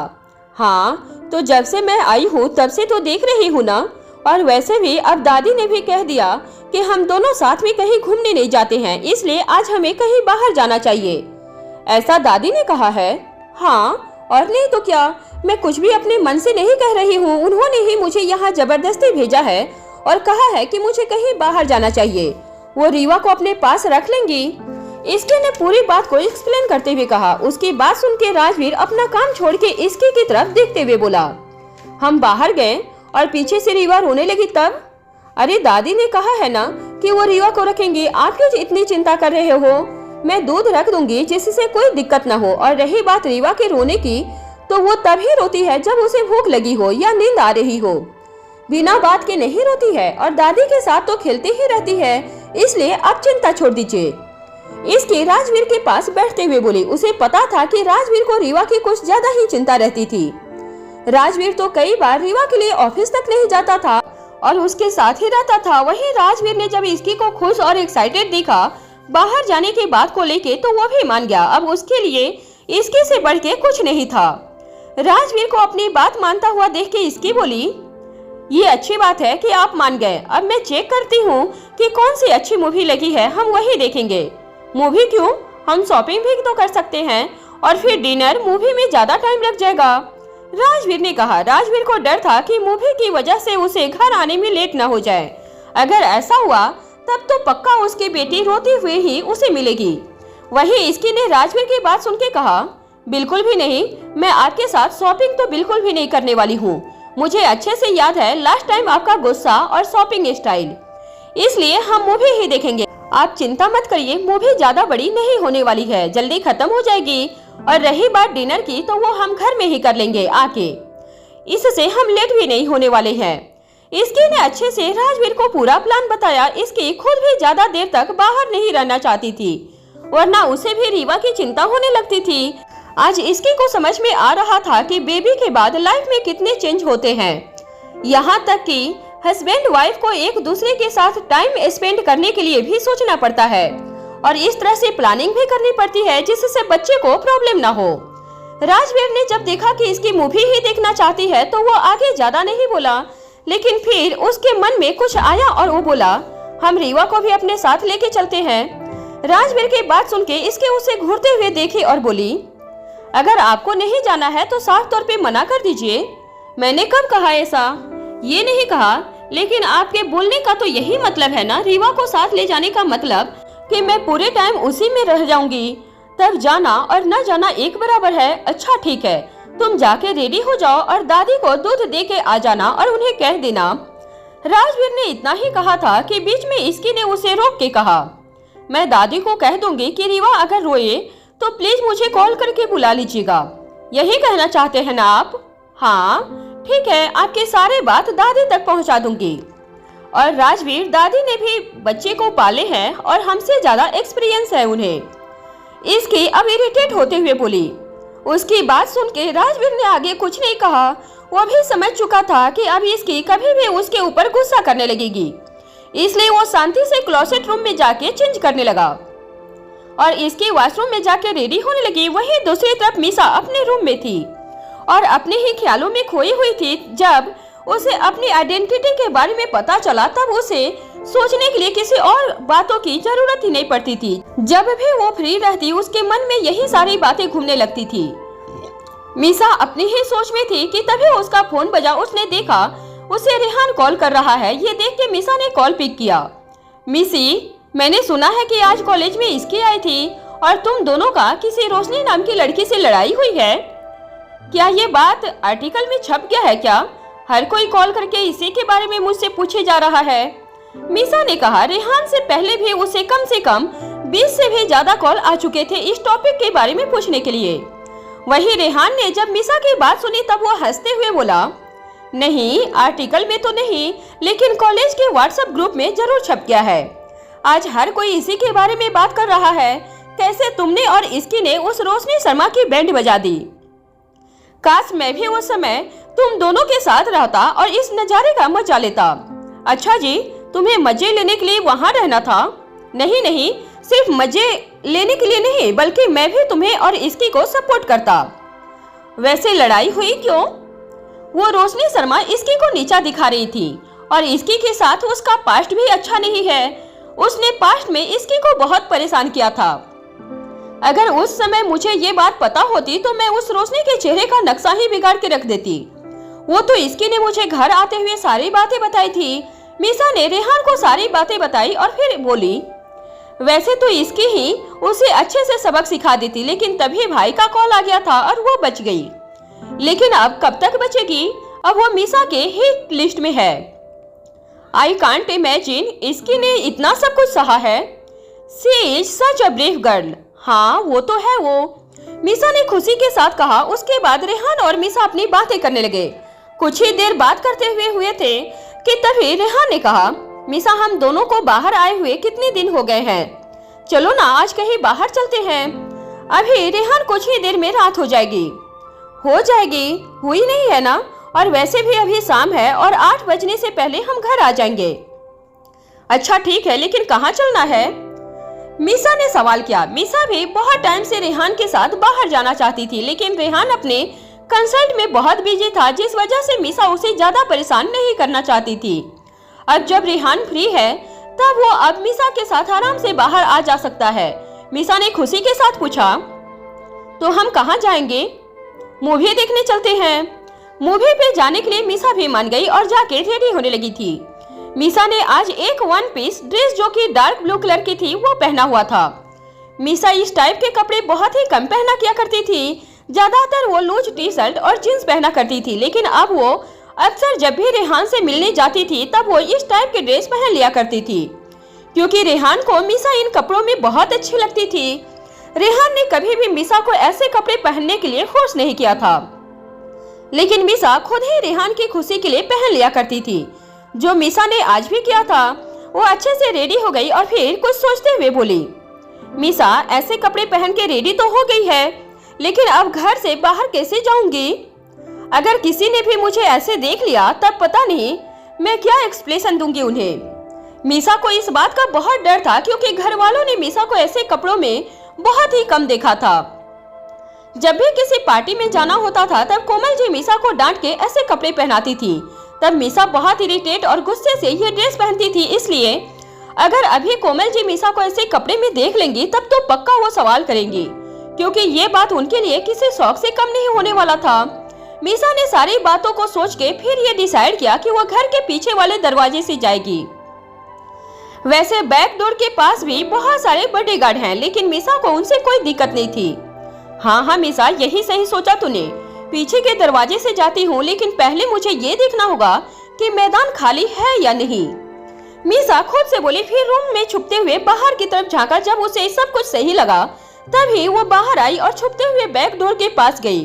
हाँ, तो जब से मैं आई हूँ तब से तो देख रही हूँ ना। और वैसे भी अब दादी ने भी कह दिया कि हम दोनों साथ में कहीं घूमने नहीं जाते हैं, इसलिए आज हमें कहीं बाहर जाना चाहिए, ऐसा दादी ने कहा है। हाँ, और नहीं तो क्या, मैं कुछ भी अपने मन से नहीं कह रही हूँ। उन्होंने ही मुझे यहाँ जबरदस्ती भेजा है और कहा है कि मुझे कहीं बाहर जाना चाहिए। वो रीवा को अपने पास रख लेंगी। इसके ने पूरी बात को एक्सप्लेन करते हुए कहा। उसकी बात सुन के राजवीर अपना काम छोड़ के इसके की तरफ देखते हुए बोला, हम बाहर गए और पीछे से रीवा रोने लगी तब? अरे दादी ने कहा है ना कि वो रीवा को रखेंगे, आप क्यों इतनी चिंता कर रहे हो? मैं दूध रख दूंगी जिससे कोई दिक्कत न हो। और रही बात रीवा के रोने की, तो वो तभी रोती है जब उसे भूख लगी हो या नींद आ रही हो, बिना बात के नहीं रोती है। और दादी के साथ तो खेलती ही रहती है, इसलिए अब चिंता छोड़ दीजिए। इसके राजवीर के पास बैठते हुए बोली। उसे पता था कि राजवीर को रीवा की कुछ ज्यादा ही चिंता रहती थी। राजवीर तो कई बार रीवा के लिए ऑफिस तक नहीं जाता था और उसके साथ ही रहता था। वहीं राजवीर ने जब इसकी को खुश और एक्साइटेड देखा बाहर जाने की बात को लेके, तो वो भी मान गया। अब उसके लिए इसके से बढ़ के कुछ नहीं था। राजवीर को अपनी बात मानता हुआ देख के इसकी बोली, ये अच्छी बात है कि आप मान गए। अब मैं चेक करती हूँ कि कौन सी अच्छी मूवी लगी है, हम वही देखेंगे। मूवी क्यों, हम शॉपिंग भी तो कर सकते हैं और फिर डिनर। मूवी में ज्यादा टाइम लग जाएगा, राजवीर ने कहा। राजवीर को डर था कि मूवी की वजह से उसे घर आने में लेट न हो जाए। अगर ऐसा हुआ तब तो पक्का उसकी बेटी रोती हुई ही उसे मिलेगी। वहीं इसकी ने राजवीर की बात सुन के कहा, बिल्कुल भी नहीं, मैं आपके साथ शॉपिंग तो बिल्कुल भी नहीं करने वाली हूँ। मुझे अच्छे से याद है लास्ट टाइम आपका गुस्सा और शॉपिंग स्टाइल, इसलिए हम मूवी ही देखेंगे। आप चिंता मत करिए, मूवी ज्यादा बड़ी नहीं होने वाली है, जल्दी खत्म हो जाएगी। और रही बात डिनर की, तो वो हम घर में ही कर लेंगे आके, इससे हम लेट भी नहीं होने वाले हैं। इसकी ने अच्छे से राजवीर को पूरा प्लान बताया। इसकी खुद भी ज्यादा देर तक बाहर नहीं रहना चाहती थी, वरना उसे भी रीवा की चिंता होने लगती थी। आज इसकी को समझ में आ रहा था कि बेबी के बाद लाइफ में कितने चेंज होते हैं। यहाँ तक कि हस्बैंड वाइफ को एक दूसरे के साथ टाइम स्पेंड करने के लिए भी सोचना पड़ता है और इस तरह से प्लानिंग भी करनी पड़ती है जिससे बच्चे को प्रॉब्लम ना हो। राजवीर ने जब देखा कि इसकी मूवी ही देखना चाहती है तो वो आगे ज्यादा नहीं बोला, लेकिन फिर उसके मन में कुछ आया और वो बोला, हम रीवा को भी अपने साथ लेके चलते हैं। राजवीर की बात सुन के इसके उसे घूरते हुए देखी और बोली, अगर आपको नहीं जाना है तो साफ तौर पे मना कर दीजिए। मैंने कब कहा ऐसा? ये नहीं कहा, लेकिन आपके बोलने का तो यही मतलब है ना। रीवा को साथ ले जाने का मतलब कि मैं पूरे टाइम उसी में रह जाऊंगी। तब जाना और न जाना एक बराबर है। अच्छा ठीक है, तुम जाके रेडी हो जाओ और दादी को दूध दे के आ जाना और उन्हें कह देना। राजवीर ने इतना ही कहा था कि बीच में इसकी ने उसे रोक के कहा, मैं दादी को कह दूंगी कि रीवा अगर रोए तो प्लीज मुझे कॉल करके बुला लीजिएगा। यही कहना चाहते हैं ना आप? हाँ ठीक है, आपके सारे बात दादी तक पहुंचा दूंगी। और राजवीर, दादी ने भी बच्चे को पाले हैं और हमसे ज्यादा एक्सपीरियंस है उन्हें। इसकी अब इरिटेट होते हुए बोली। उसकी बात सुन के राजवीर ने आगे कुछ नहीं कहा। वो भी समझ चुका था कि अब इसकी कभी भी उसके ऊपर गुस्सा करने लगेगी, इसलिए वो शांति से क्लोसेट रूम में जाके चेंज करने लगा और इसके वॉशरूम में जाके रेडी होने लगी। वहीं दूसरी तरफ मीसा अपने रूम में थी और अपने ही ख्यालों में खोई हुई थी। जब उसे अपनी आइडेंटिटी के बारे में पता चला तब उसे सोचने के लिए किसी और बातों की जरूरत ही नहीं पड़ती थी। जब भी वो फ्री रहती उसके मन में यही सारी बातें घूमने लगती थी। मीसा अपनी ही सोच में थी कि तभी उसका फोन बजा। उसने देखा उसे रेहान कॉल कर रहा है। ये देख के मीसा ने कॉल पिक किया। मिसी, मैंने सुना है कि आज कॉलेज में इसकी आई थी और तुम दोनों का किसी रोशनी नाम की लड़की से लड़ाई हुई है। क्या ये बात आर्टिकल में छप गया है क्या? हर कोई कॉल करके इसी के बारे में मुझसे पूछे जा रहा है। मीसा ने कहा, रेहान से पहले भी उसे कम से कम 20 से भी ज्यादा कॉल आ चुके थे इस टॉपिक के बारे में पूछने के लिए। वहीं रेहान ने जब मीसा की बात सुनी तब वो हंसते हुए बोला, नहीं आर्टिकल में तो नहीं, लेकिन कॉलेज के व्हाट्सएप ग्रुप में जरूर छप गया है। आज हर कोई इसी के बारे में बात कर रहा है। कैसे तुमने और इसकी ने उस रोशनी शर्मा की बैंड बजा दी। काश मैं भी उस समय तुम दोनों के साथ रहता और इस नजारे का मजा लेता। अच्छा जी, तुम्हें मजे लेने के लिए वहाँ रहना था? नहीं नहीं, सिर्फ मजे लेने के लिए नहीं, बल्कि मैं भी तुम्हें और इसकी को सपोर्ट करता। वैसे लड़ाई हुई क्यों? वो रोशनी शर्मा इसकी को नीचा दिखा रही थी और इसकी के साथ उसका पास्ट भी अच्छा नहीं है। उसने पास्ट में इसकी को बहुत परेशान किया था। अगर उस समय मुझे ये बात पता होती तो मैं उस रोशनी के चेहरे का नक्शा ही बिगाड़ के रख देती। वो तो इसकी ने मुझे घर आते हुए सारी बातें बताई थी। मीसा ने रेहान को सारी बातें बताई और फिर बोली, वैसे तो इसकी ही उसे अच्छे से सबक सिखा देती, लेकिन तभी भाई का कॉल आ गया था और वो बच गई। लेकिन अब कब तक बचेगी? अब वो मीसा के हिट लिस्ट में है। आई कांट इमेजिन इसकी ने इतना सब कुछ सहा है। She is such a brave girl. हाँ वो तो है वो, मीसा ने खुशी के साथ कहा। उसके बाद रेहान और मीसा अपनी बातें करने लगे। कुछ ही देर बात करते हुए थे कि तभी रेहान ने कहा, मीसा हम दोनों को बाहर आए हुए कितने दिन हो गए हैं, चलो ना आज कहीं बाहर चलते हैं। अभी रेहान कुछ ही देर में रात हो जाएगी। हो जाएगी, हुई नहीं है ना, और वैसे भी अभी शाम है और 8 बजने से पहले हम घर आ जाएंगे। अच्छा ठीक है, लेकिन कहाँ चलना है? मीसा ने सवाल किया। मीसा भी बहुत टाइम से रेहान के साथ बाहर जाना चाहती थी, लेकिन रेहान अपने कंसल्ट में बहुत बिजी था, जिस वजह से मीसा उसे ज्यादा परेशान नहीं करना चाहती थी। अब जब रेहान फ्री है तब वो अब मीसा के साथ आराम से बाहर आ जा सकता है। मीसा ने खुशी के साथ पूछा, तो हम कहाँ जाएंगे? मूवी देखने चलते हैं। मूवी पे जाने के लिए मीसा भी मान गई और जाके रेडी होने लगी थी। मीसा ने आज एक 1 पीस ड्रेस जो कि डार्क ब्लू कलर की थी वो पहना हुआ था। मीसा इस टाइप के कपड़े बहुत ही कम पहना किया करती थी। ज्यादातर वो लूज टी शर्ट और जींस पहना करती थी, लेकिन अब वो अक्सर जब भी रेहान से मिलने जाती थी तब वो इस टाइप के ड्रेस पहन लिया करती थी, क्योंकि रेहान को मीसा इन कपड़ों में बहुत अच्छी लगती थी। रेहान ने कभी भी मीसा को ऐसे कपड़े पहनने के लिए फोर्स नहीं किया था, लेकिन मीसा खुद ही रेहान की खुशी के लिए पहन लिया करती थी, जो मीसा ने आज भी किया था। वो अच्छे से रेडी हो गई और फिर कुछ सोचते हुए बोली, मीसा ऐसे कपड़े पहन के रेडी तो हो गई है, लेकिन अब घर से बाहर कैसे जाऊंगी? अगर किसी ने भी मुझे ऐसे देख लिया तब पता नहीं मैं क्या एक्सप्लेनेशन दूंगी उन्हें। मीसा को इस बात का बहुत डर था, क्योंकि घर वालों ने मीसा को ऐसे कपड़ों में बहुत ही कम देखा था। जब भी किसी पार्टी में जाना होता था तब कोमल जी मीसा को डांट के ऐसे कपड़े पहनाती थी। तब मीसा बहुत इरिटेट और गुस्से से ये ड्रेस पहनती थी, इसलिए अगर अभी कोमल जी मीसा को ऐसे कपड़े में देख लेंगी तब तो पक्का वो सवाल करेंगी, क्योंकि ये बात उनके लिए किसी शौक से कम नहीं होने वाला था। मीसा ने सारी बातों को सोच के फिर ये डिसाइड किया कि वो घर के पीछे वाले दरवाजे से जाएगी। वैसे बैक डोर के पास भी बहुत सारे बॉडीगार्ड हैं, लेकिन मीसा को उनसे कोई दिक्कत नहीं थी। हाँ मीसा, यही सही सोचा तूने। पीछे के दरवाजे से जाती हूँ, लेकिन पहले मुझे ये देखना होगा कि मैदान खाली है या नहीं, मीसा खुद से बोली। फिर रूम में छुपते हुए बाहर की तरफ झांका। जब उसे सब कुछ सही लगा तभी वो बाहर आई और छुपते हुए बैक डोर के पास गई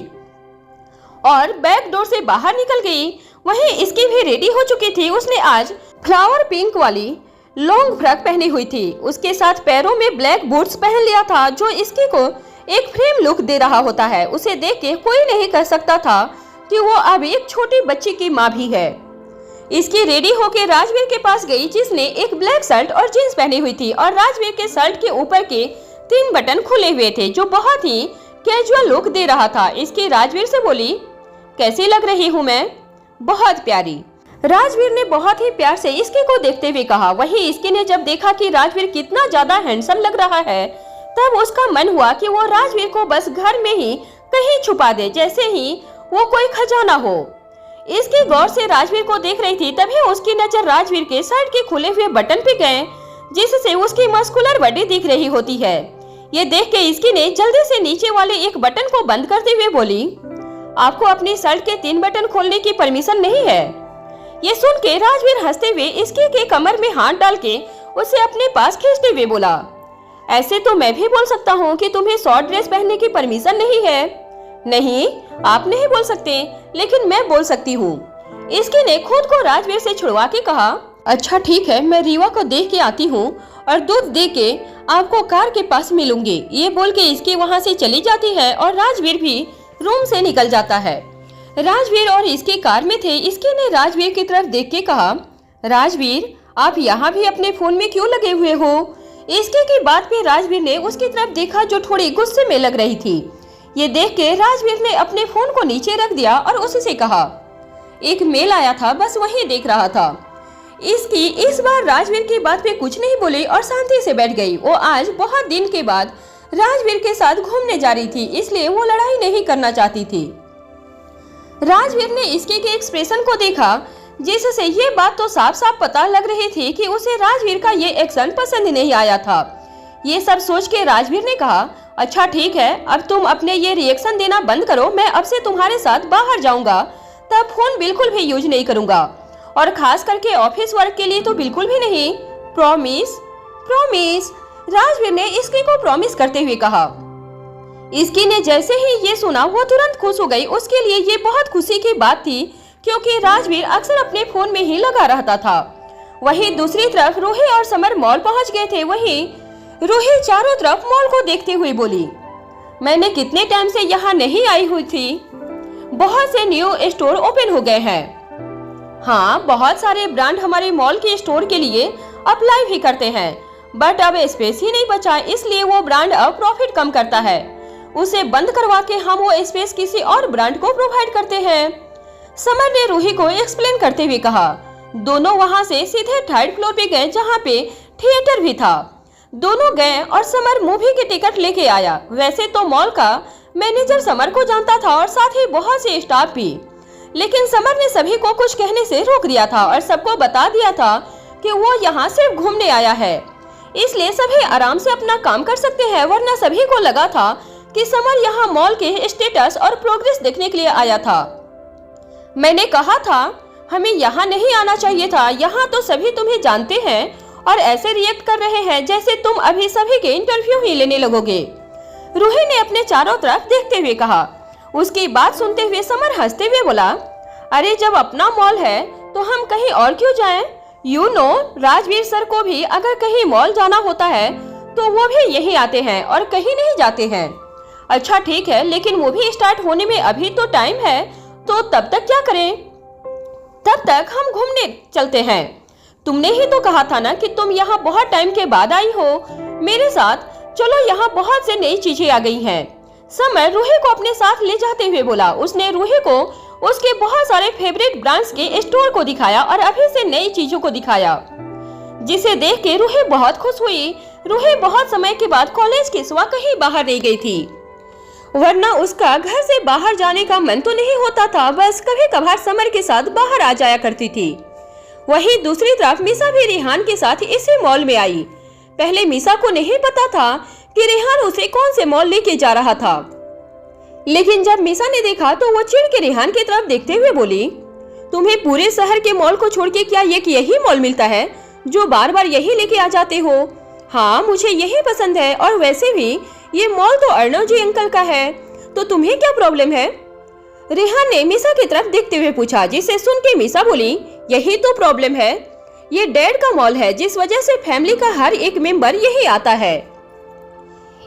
और बैक डोर से बाहर निकल गई। वहीं इसकी भी रेडी हो चुकी थी। उसने आज फ्लावर पिंक वाली लॉन्ग फ्रॉक पहनी हुई थी। उसके साथ पैरों में ब्लैक बूट्स पहन लिया था, जो इसकी को एक फ्रेम लुक दे रहा होता है। उसे देख के कोई नहीं कह सकता था कि वो अब एक छोटी बच्ची की माँ भी है। इसकी रेडी होके राजवीर के पास गई, जिसने एक ब्लैक शर्ट और जींस पहनी हुई थी और राजवीर के शर्ट के ऊपर के 3 बटन खुले हुए थे, जो बहुत ही कैजुअल लुक दे रहा था। इसकी राजवीर से बोली, कैसी लग रही हूँ मैं? बहुत प्यारी। राजवीर ने बहुत ही प्यार से इसकी को देखते हुए कहा। वहीं इसकी ने जब देखा कि राजवीर कितना ज्यादा हैंडसम लग रहा है, तब उसका मन हुआ कि वो राजवीर को बस घर में ही कहीं छुपा दे, जैसे ही वो कोई खजाना हो। इसकी गौर से राजवीर को देख रही थी, तभी उसकी नजर राजवीर के शर्ट के खुले हुए बटन पे गए, जिससे उसकी मस्कुलर बॉडी दिख रही होती है। ये देख के इसकी ने जल्दी से नीचे वाले एक बटन को बंद करते हुए बोली, आपको अपनी शर्ट के 3 बटन खोलने की परमिशन नहीं है। ये सुन के राजवीर हंसते हुए इसकी के कमर में हाथ डाल के उसे अपने पास खींचते हुए बोला, ऐसे तो मैं भी बोल सकता हूँ कि तुम्हें शॉर्ट ड्रेस पहनने की परमिशन नहीं है। नहीं, आप नहीं बोल सकते, लेकिन मैं बोल सकती हूँ। इसकी ने खुद को राजवीर से छुड़वा के कहा, अच्छा ठीक है, मैं रीवा को देख के आती हूँ और दूध दे के आपको कार के पास मिलूंगी। ये बोल के इसकी वहाँ से चली जाती है और राजवीर भी रूम से निकल जाता है। राजवीर और इसकी कार में थे। इसकी ने राजवीर की तरफ देख के कहा, राजवीर आप यहाँ भी अपने फोन में क्यों लगे हुए हो? इसके की बात पे राजवीर ने उसकी तरफ देखा, जो थोड़ी गुस्से में लग रही थी। ये देख के राजवीर ने अपने फोन को नीचे रख दिया और उससे कहा, एक मेल आया था, बस वही देख रहा था। इसकी इस बार राजवीर की बात पे कुछ नहीं बोली और शांति से बैठ गई। वो आज बहुत दिन के बाद राजवीर के साथ घूमने जा रही थी, इसलिए वो लड़ाई नहीं करना चाहती थी। राजवीर ने इसके के एक्सप्रेशन को देखा, जिससे ये बात तो साफ साफ पता लग रही थी कि उसे राजवीर का ये एक्शन पसंद नहीं आया था। ये सब सोच के राजवीर ने कहा, अच्छा ठीक है, अब तुम अपने ये रिएक्शन देना बंद करो। मैं अब से तुम्हारे साथ बाहर जाऊंगा, तब फोन बिल्कुल भी यूज नहीं करूंगा, और खास करके ऑफिस वर्क के लिए तो बिल्कुल भी नहीं। प्रॉमिस? प्रॉमिस? राजवीर ने इसकी को प्रॉमिस करते हुए कहा। इसकी ने जैसे ही ये सुना वो तुरंत खुश हो गई। उसके लिए ये बहुत खुशी की बात थी, क्योंकि राजवीर अक्सर अपने फोन में ही लगा रहता था। वहीं दूसरी तरफ रूही और समर मॉल पहुंच गए थे। वहीं रूही चारों तरफ मॉल को देखते हुए बोली, मैंने कितने टाइम से यहाँ नहीं आई हुई थी। बहुत से न्यू स्टोर ओपन हो गए हैं। हाँ, बहुत सारे ब्रांड हमारे मॉल के स्टोर के लिए अप्लाई भी करते हैं, बट अब स्पेस ही नहीं बचा, इसलिए वो ब्रांड अब प्रॉफिट कम करता है। उसे बंद करवा के हम वो स्पेस किसी और ब्रांड को प्रोवाइड करते हैं। समर ने रूही को एक्सप्लेन करते हुए कहा। दोनों वहां से सीधे 3rd फ्लोर पे गए, जहां पे थिएटर भी था। दोनों गए और समर मूवी की टिकट लेके आया। वैसे तो मॉल का मैनेजर समर को जानता था और साथ ही बहुत से स्टाफ भी, लेकिन समर ने सभी को कुछ कहने से रोक दिया था और सबको बता दिया था कि वो यहाँ सिर्फ घूमने आया है, इसलिए सभी आराम से अपना काम कर सकते हैं। वरना सभी को लगा था कि समर यहाँ मॉल के स्टेटस और प्रोग्रेस देखने के लिए आया था। मैंने कहा था हमें यहाँ नहीं आना चाहिए था। यहाँ तो सभी तुम्हें जानते हैं और ऐसे रिएक्ट कर रहे हैं जैसे तुम अभी सभी के इंटरव्यू ही लेने लगोगे। रूही ने अपने चारों तरफ देखते हुए कहा। उसकी बात सुनते हुए समर हंसते हुए बोला, अरे जब अपना मॉल है तो हम कहीं और क्यों जाएं? यू नो, राजवीर सर को भी अगर कहीं मॉल जाना होता है तो वो भी यही आते हैं और कहीं नहीं जाते हैं। अच्छा ठीक है, लेकिन मूवी स्टार्ट होने में अभी तो टाइम है, तो तब तक क्या करें? तब तक हम घूमने चलते हैं। तुमने ही तो कहा था ना कि तुम यहाँ बहुत टाइम के बाद आई हो मेरे साथ। चलो, यहाँ बहुत से नई चीजें आ गई हैं। समर रूही को अपने साथ ले जाते हुए बोला। उसने रूही को उसके बहुत सारे फेवरेट ब्रांड्स के स्टोर को दिखाया और अभी से नई चीजों को दिखाया। जिसे देख के रूही बहुत खुश हुई। रूही बहुत समय के बाद कॉलेज के सिवा कहीं बाहर नहीं गई थी, वरना उसका घर से बाहर जाने का मन तो नहीं होता था, बस कभी कभार समर के साथ बाहर आ जाया करती थी। वहीं दूसरी तरफ मीसा भी रेहान के साथ इसी मॉल में आई। पहले मीसा को नहीं पता था कि रेहान उसे कौन से मॉल लेके जा रहा था, लेकिन जब मीसा ने देखा तो वो चिढ़ के रेहान की तरफ देखते हुए बोली, तुम्हें पूरे शहर के मॉल को छोड़ के क्या यही मॉल मिलता है जो बार बार यही लेके आ जाते हो? हाँ, मुझे यही पसंद है, और वैसे भी ये मॉल तो अर्णव जी अंकल का है, तो तुम्हें क्या प्रॉब्लम है? रेहान ने मीसा की तरफ देखते हुए पूछा, जिसे सुन के मीसा बोली, यही तो प्रॉब्लम है, ये डैड का मॉल है, जिस वजह से फैमिली का हर एक मेंबर यही आता है,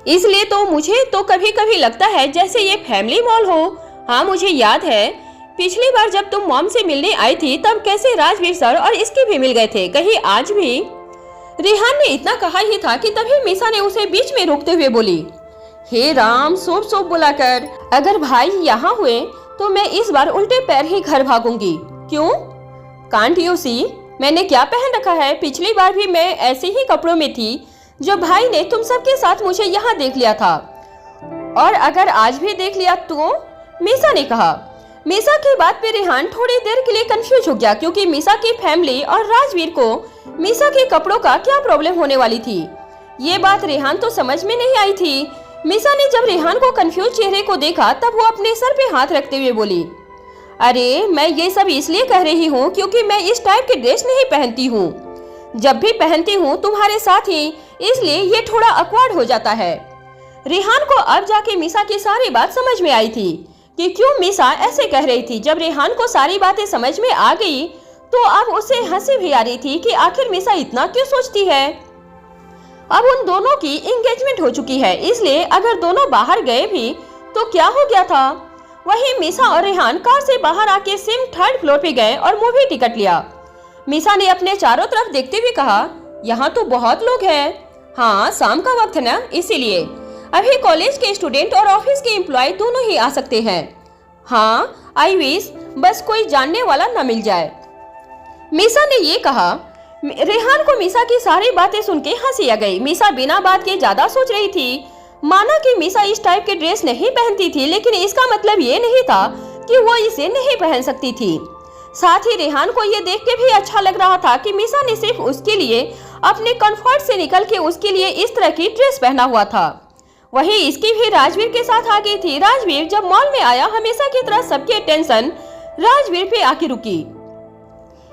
इसलिए तो मुझे तो कभी कभी लगता है जैसे ये फैमिली मॉल हो। हाँ, मुझे याद है पिछली बार जब तुम मॉम से मिलने आई थी तब कैसे राजवीर सर और इसके भी मिल गए थे, कहीं आज भी? रेहान ने इतना कहा ही था कि तभी मीसा ने उसे बीच में रोकते हुए बोली, हे राम, सोप सोप बुलाकर, अगर भाई यहाँ हुए तो मैं इस बार उल्टे पैर ही घर भागूंगी। क्यों? कांट यू सी मैंने क्या पहन रखा है? पिछली बार भी मैं ऐसे ही कपड़ों में थी जब भाई ने तुम सबके साथ मुझे यहाँ देख लिया था, और अगर आज भी देख लिया तो? मीसा ने कहा। मीसा की बात पे रेहान थोड़ी देर के लिए कंफ्यूज हो गया, क्योंकि मीसा की फैमिली और राजवीर को मीसा के कपड़ों का क्या प्रॉब्लम होने वाली थी, ये बात रेहान तो समझ में नहीं आई थी। मीसा ने जब रेहान को कंफ्यूज चेहरे को देखा तब वो अपने सर पे हाथ रखते हुए बोली, अरे मैं ये सब इसलिए कह रही हूँ क्योंकि मैं इस टाइप की ड्रेस नहीं पहनती हूँ, जब भी पहनती हूँ तुम्हारे साथ ही, इसलिए ये थोड़ा ऑकवर्ड हो जाता है। रेहान को अब जाके मीसा की सारी बात समझ में आई थी कि क्यों मीसा ऐसे कह रही थी। जब रेहान को सारी बातें समझ में आ गई तो अब उसे हंसी भी आ रही थी कि आखिर मीसा इतना क्यों सोचती है। अब उन दोनों की एंगेजमेंट हो चुकी है, इसलिए अगर दोनों बाहर गए भी तो क्या हो गया था। वहीं मीसा और रेहान कार से बाहर आके सेम थर्ड फ्लोर पे गए और मूवी टिकट लिया। मीसा ने अपने चारों तरफ देखते हुए कहा, यहाँ तो बहुत लोग हैं। हाँ, शाम का वक्त है ना, इसीलिए अभी कॉलेज के स्टूडेंट और ऑफिस के एम्प्लॉय दोनों ही आ सकते हैं। हाँ, आई विश बस कोई जानने वाला न मिल जाए। मीसा ने ये कहा। रेहान को मीसा की सारी बातें सुन के हंसी आ गई। मीसा बिना बात के ज्यादा सोच रही थी। माना कि मीसा इस टाइप के ड्रेस नहीं पहनती थी, लेकिन इसका मतलब ये नहीं था कि वो इसे नहीं पहन सकती थी। साथ ही रेहान को ये देख के भी अच्छा लग रहा था कि मीसा ने सिर्फ उसके लिए अपने कंफर्ट से निकल के उसके लिए इस तरह की ड्रेस पहना हुआ था। वहीं इसकी भी राजवीर के साथ आ गई थी। राजवीर जब मॉल में आया, हमेशा की तरह सबकी अटेंशन राजवीर पे आके रुकी।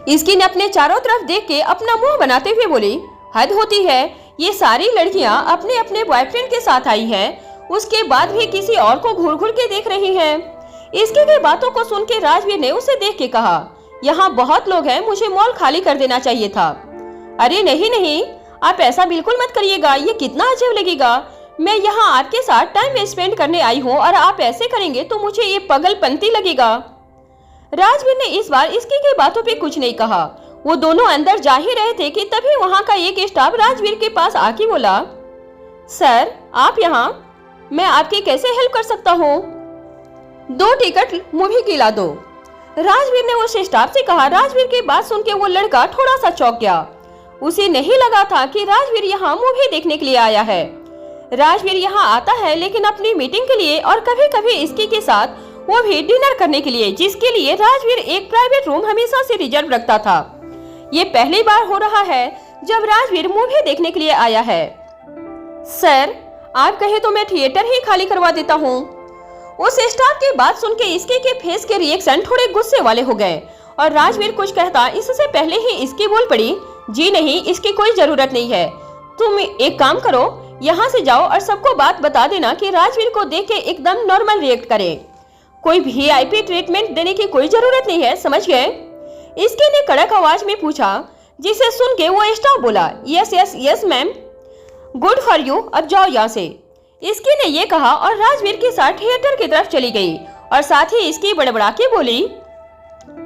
इसकी ने अपने चारों तरफ देख के अपना मुंह बनाते हुए बोली, हद होती है, ये सारी लड़कियां अपने अपने बॉयफ्रेंड के साथ आई हैं, उसके बाद भी किसी और को घूर घूर के देख रही हैं। इसकी की बातों को सुन के राजवीर ने उसे देख के कहा, यहाँ बहुत लोग हैं, मुझे मॉल खाली कर देना चाहिए था। अरे नहीं नहीं, आप ऐसा बिल्कुल मत करिएगा, ये कितना अजीब लगेगा। मैं यहाँ आपके साथ टाइम स्पेंड करने आई हूँ और आप ऐसे करेंगे तो मुझे ये पागलपंती लगेगा। राजवीर ने इस बार इसकी की बातों पे कुछ नहीं कहा। वो दोनों अंदर जा ही रहे थे कि तभी वहाँ का एक स्टाफ राजवीर के पास आके बोला, सर आप यहाँ, मैं आपकी कैसे हेल्प कर सकता हूँ? 2 टिकट मूवी की ला दो। राजवीर ने उस स्टाफ से कहा। राजवीर की बात सुन के वो लड़का थोड़ा सा चौंक गया। उसे नहीं लगा था कि राजवीर यहाँ मूवी देखने के लिए आया है। राजवीर यहाँ आता है लेकिन अपनी मीटिंग के लिए, और कभी कभी इसकी के साथ वो भी डिनर करने के लिए, जिसके लिए राजवीर एक प्राइवेट रूम हमेशा से रिजर्व रखता था। ये पहली बार हो रहा है जब राजवीर मूवी देखने के लिए आया है। सर आप कहे तो मैं थिएटर ही खाली करवा देता हूँ। उस स्टाफ की बात सुन के इसके के फेस के रिएक्शन थोड़े गुस्से वाले हो गए और राजवीर कुछ कहता इससे पहले ही इसकी बोल पड़ी, जी नहीं, इसकी कोई जरूरत नहीं है। तुम एक काम करो, यहाँ से जाओ और सबको बात बता देना कि राजवीर को देख के एकदम नॉर्मल रिएक्ट करे। कोई VIP ट्रीटमेंट देने की कोई जरूरत नहीं है, समझ गए? इसके ने कड़क आवाज में पूछा, जिसे सुन के वो स्टाफ बोला, yes yes yes ma'am, good for you, अब जाओ यहाँ से। इसकी ने ये कहा और राजवीर के साथ थिएटर की तरफ चली गई और साथ ही इसकी बड़बड़ा के बोली,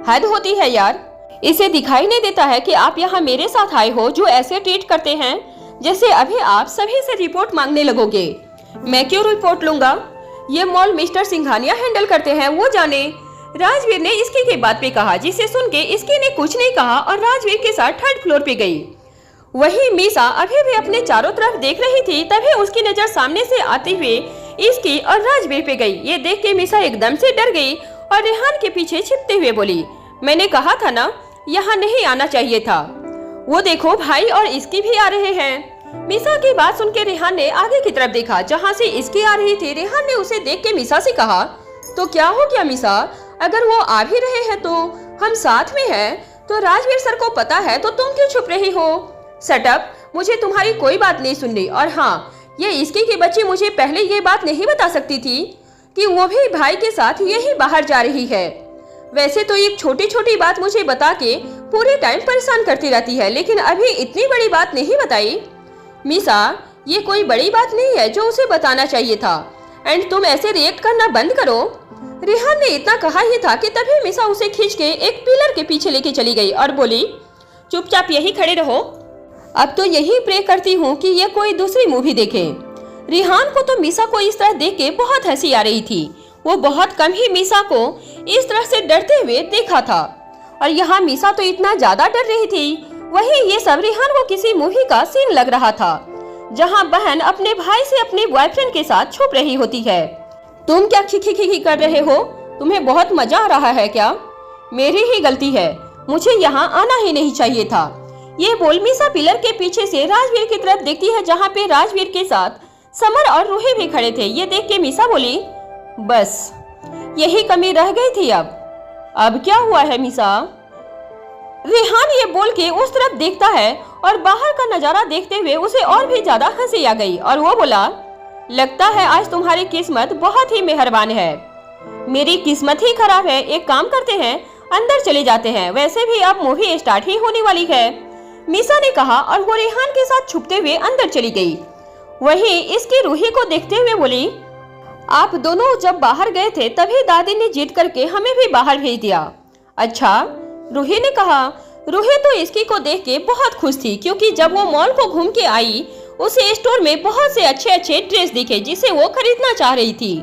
हद होती है यार, इसे दिखाई नहीं देता है कि आप यहाँ मेरे साथ आए हो जो ऐसे ट्रीट करते हैं जैसे अभी आप सभी से रिपोर्ट मांगने लगोगे। मैं क्यों रिपोर्ट लूंगा, ये मॉल मिस्टर सिंघानिया हैंडल करते हैं, वो जाने। राजवीर ने इसकी के बात पे कहा, जिसे सुन के इसकी ने कुछ नहीं कहा और राजवीर के साथ 3rd फ्लोर पे गई। वहीं मीसा अभी भी अपने चारों तरफ देख रही थी, तभी उसकी नजर सामने से आते हुए इसकी और राजवीर पे गई। ये देख के मीसा एकदम से डर गई और रेहान के पीछे छिपते हुए बोली, मैंने कहा था ना, यहाँ नहीं आना चाहिए था। वो देखो भाई और इसकी भी आ रहे हैं। मीसा की बात सुन के रेहान ने आगे की तरफ देखा जहाँ से इसकी आ रही थी। रेहान ने उसे देख के मीसा से कहा, तो क्या हो गया मीसा, अगर वो आ भी रहे हैं तो हम साथ में हैं, तो राजवीर सर को पता है तो तुम क्यों छुप रही हो? सटअप, मुझे तुम्हारी कोई बात नहीं सुननी। और हाँ, ये इसकी की बच्ची मुझे पहले ये बात नहीं बता सकती थी कि वो भी भाई के साथ यही बाहर जा रही है। वैसे तो एक छोटी छोटी बात मुझे बता के पूरे टाइम परेशान करती रहती है, लेकिन अभी इतनी बड़ी बात नहीं बताई। मीसा, ये कोई बड़ी बात नहीं है जो उसे बताना चाहिए था, एंड तुम ऐसे रिएक्ट करना बंद करो। रेहान ने इतना कहा ही था कि तभी मीसा उसे खींच के एक पिलर के पीछे लेके चली गई और बोली, चुपचाप यही खड़े रहो, अब तो यही प्रे करती हूँ कि ये कोई दूसरी मूवी देखे। रेहान को तो मीसा को इस तरह देख के बहुत हंसी आ रही थी। वो बहुत कम ही मीसा को इस तरह से डरते हुए देखा था, और यहाँ मीसा तो इतना ज्यादा डर रही थी। वहीं ये सब रेहान को किसी मूवी का सीन लग रहा था, जहाँ बहन अपने भाई से अपने बॉयफ्रेंड के साथ छुप रही होती है। तुम क्या खिखी कर रहे हो? तुम्हें बहुत मजा आ रहा है क्या? मेरी ही गलती है, मुझे यहाँ आना ही नहीं चाहिए था। ये बोल मीसा पिलर के पीछे से राजवीर की तरफ देखती है, जहाँ पे राजवीर के साथ समर और रूही भी खड़े थे। ये देख के मीसा बोली, बस यही कमी रह गई थी। अब क्या हुआ है मीसा? रेहान ये बोल के उस तरफ देखता है और बाहर का नजारा देखते हुए उसे और भी ज्यादा हंसी आ गई और वो बोला, लगता है आज तुम्हारी किस्मत बहुत ही मेहरबान है। मेरी किस्मत ही खराब है। एक काम करते हैं, अंदर चले जाते हैं, वैसे भी अब मूवी स्टार्ट ही होने वाली है, मीसा ने कहा और वो रेहान के साथ छुपते हुए अंदर चली गई। वहीं इसकी रूही को देखते हुए बोली, आप दोनों जब बाहर गए थे तभी दादी ने जिद करके हमें भी बाहर भेज दिया। अच्छा, रूही ने कहा। रूही तो इसकी को देख के बहुत खुश थी, क्योंकि जब वो मॉल को घूम के आई उसे स्टोर में बहुत से अच्छे अच्छे ड्रेस दिखे जिसे वो खरीदना चाह रही थी,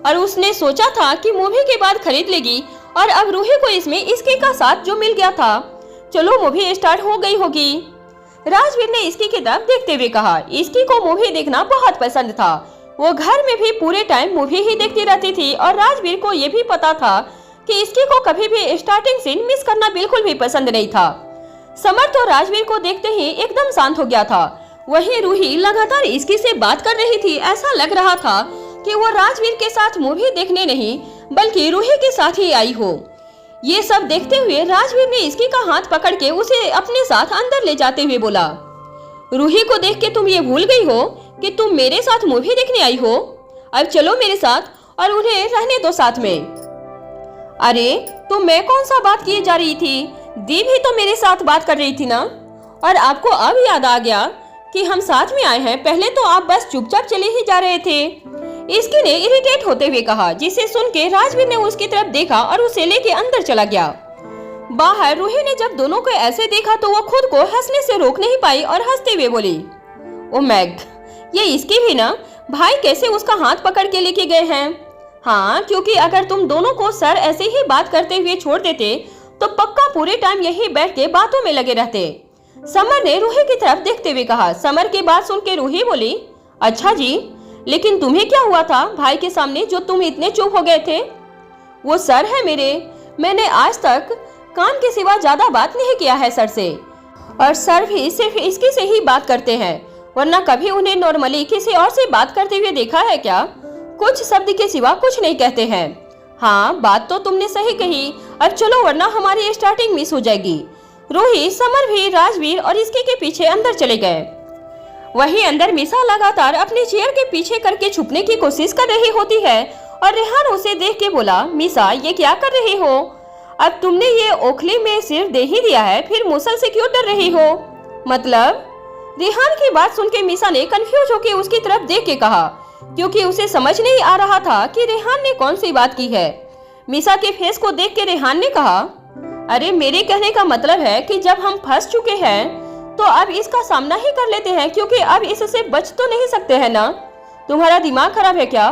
और उसने सोचा था कि मूवी के बाद खरीद लेगी, और अब रूही को इसमें इसकी का साथ जो मिल गया था, चलो मूवी स्टार्ट हो गई होगी। राजवीर ने इसकी की तरफ देखते हुए कहा, इसकी को मूवी देखना बहुत पसंद था। वो घर में भी पूरे टाइम मूवी ही देखती रहती थी, और राजवीर को ये भी पता था कि इसकी को कभी भी स्टार्टिंग सीन मिस करना बिल्कुल भी पसंद नहीं था। समर तो राजवीर को देखते ही एकदम शांत हो गया था। वहीं रूही लगातार इसकी से बात कर रही थी। ऐसा लग रहा था कि वो राजवीर के साथ मूवी देखने नहीं बल्कि रूही के साथ ही आई हो। ये सब देखते हुए राजवीर ने इसकी का हाथ पकड़ के उसे अपने साथ अंदर ले जाते हुए बोला, रूही को देख के तुम ये भूल गई हो कि तुम मेरे साथ मूवी देखने आई हो? अब चलो मेरे साथ और उन्हें रहने दो साथ में। अरे तो मैं कौन सा बात किए जा रही थी? दी भी तो मेरे साथ बात कर रही थी ना, और आपको अब याद आ गया कि हम साथ में आए हैं? पहले तो आप बस चुपचाप चले ही जा रहे थे, इसकी ने इरिटेट होते हुए कहा, जिसे सुन के राजवीर ने उसकी तरफ देखा और उसे लेके अंदर चला गया। बाहर रूही ने जब दोनों को ऐसे देखा तो वो खुद को हंसने से रोक नहीं पाई और हंसते हुए बोली, ओ मैग, ये इसकी भी ना, भाई कैसे उसका हाथ पकड़ के लेके गए हैं। हाँ, क्योंकि अगर तुम दोनों को सर ऐसे ही बात करते हुए छोड़ देते तो पक्का पूरे टाइम यही बैठ के बातों में लगे रहते। समर ने रूही की तरफ देखते हुए कहा। समर की बात सुन के रूही बोली, अच्छा जी, लेकिन तुम्हें क्या हुआ था भाई के सामने जो तुम इतने चुप हो गए थे? वो सर है मेरे, मैंने आज तक काम के सिवा ज्यादा बात नहीं किया है सर से, और सर भी सिर्फ इसकी से ही बात करते हैं, वरना कभी उन्हें नॉर्मली किसी और से बात करते हुए देखा है क्या? कुछ शब्द के सिवा कुछ नहीं कहते हैं। हाँ, बात तो तुमने सही कही। अब चलो वरना हमारी स्टार्टिंग मिस हो जाएगी। रूही, समर भी राजवीर और इसके के पीछे अंदर चले गए। वहीं अंदर मीसा लगातार अपने चेयर के पीछे करके छुपने की कोशिश कर रही होती है, और रेहान उसे देख के बोला, मीसा ये क्या कर रही हो? अब तुमने ये ओखली में सिर दे ही दिया है, फिर मूसल से क्यों डर रही हो? मतलब? रेहान की बात सुन के मीसा ने कंफ्यूज होकर उसकी तरफ देख के कहा, क्योंकि उसे समझ नहीं आ रहा था कि रेहान ने कौन सी बात की है। मीसा के फेस को देख के रेहान ने कहा, अरे मेरे कहने का मतलब है कि जब हम फंस चुके हैं तो अब इसका सामना ही कर लेते हैं, क्योंकि अब इससे बच तो नहीं सकते हैं ना। तुम्हारा दिमाग खराब है क्या?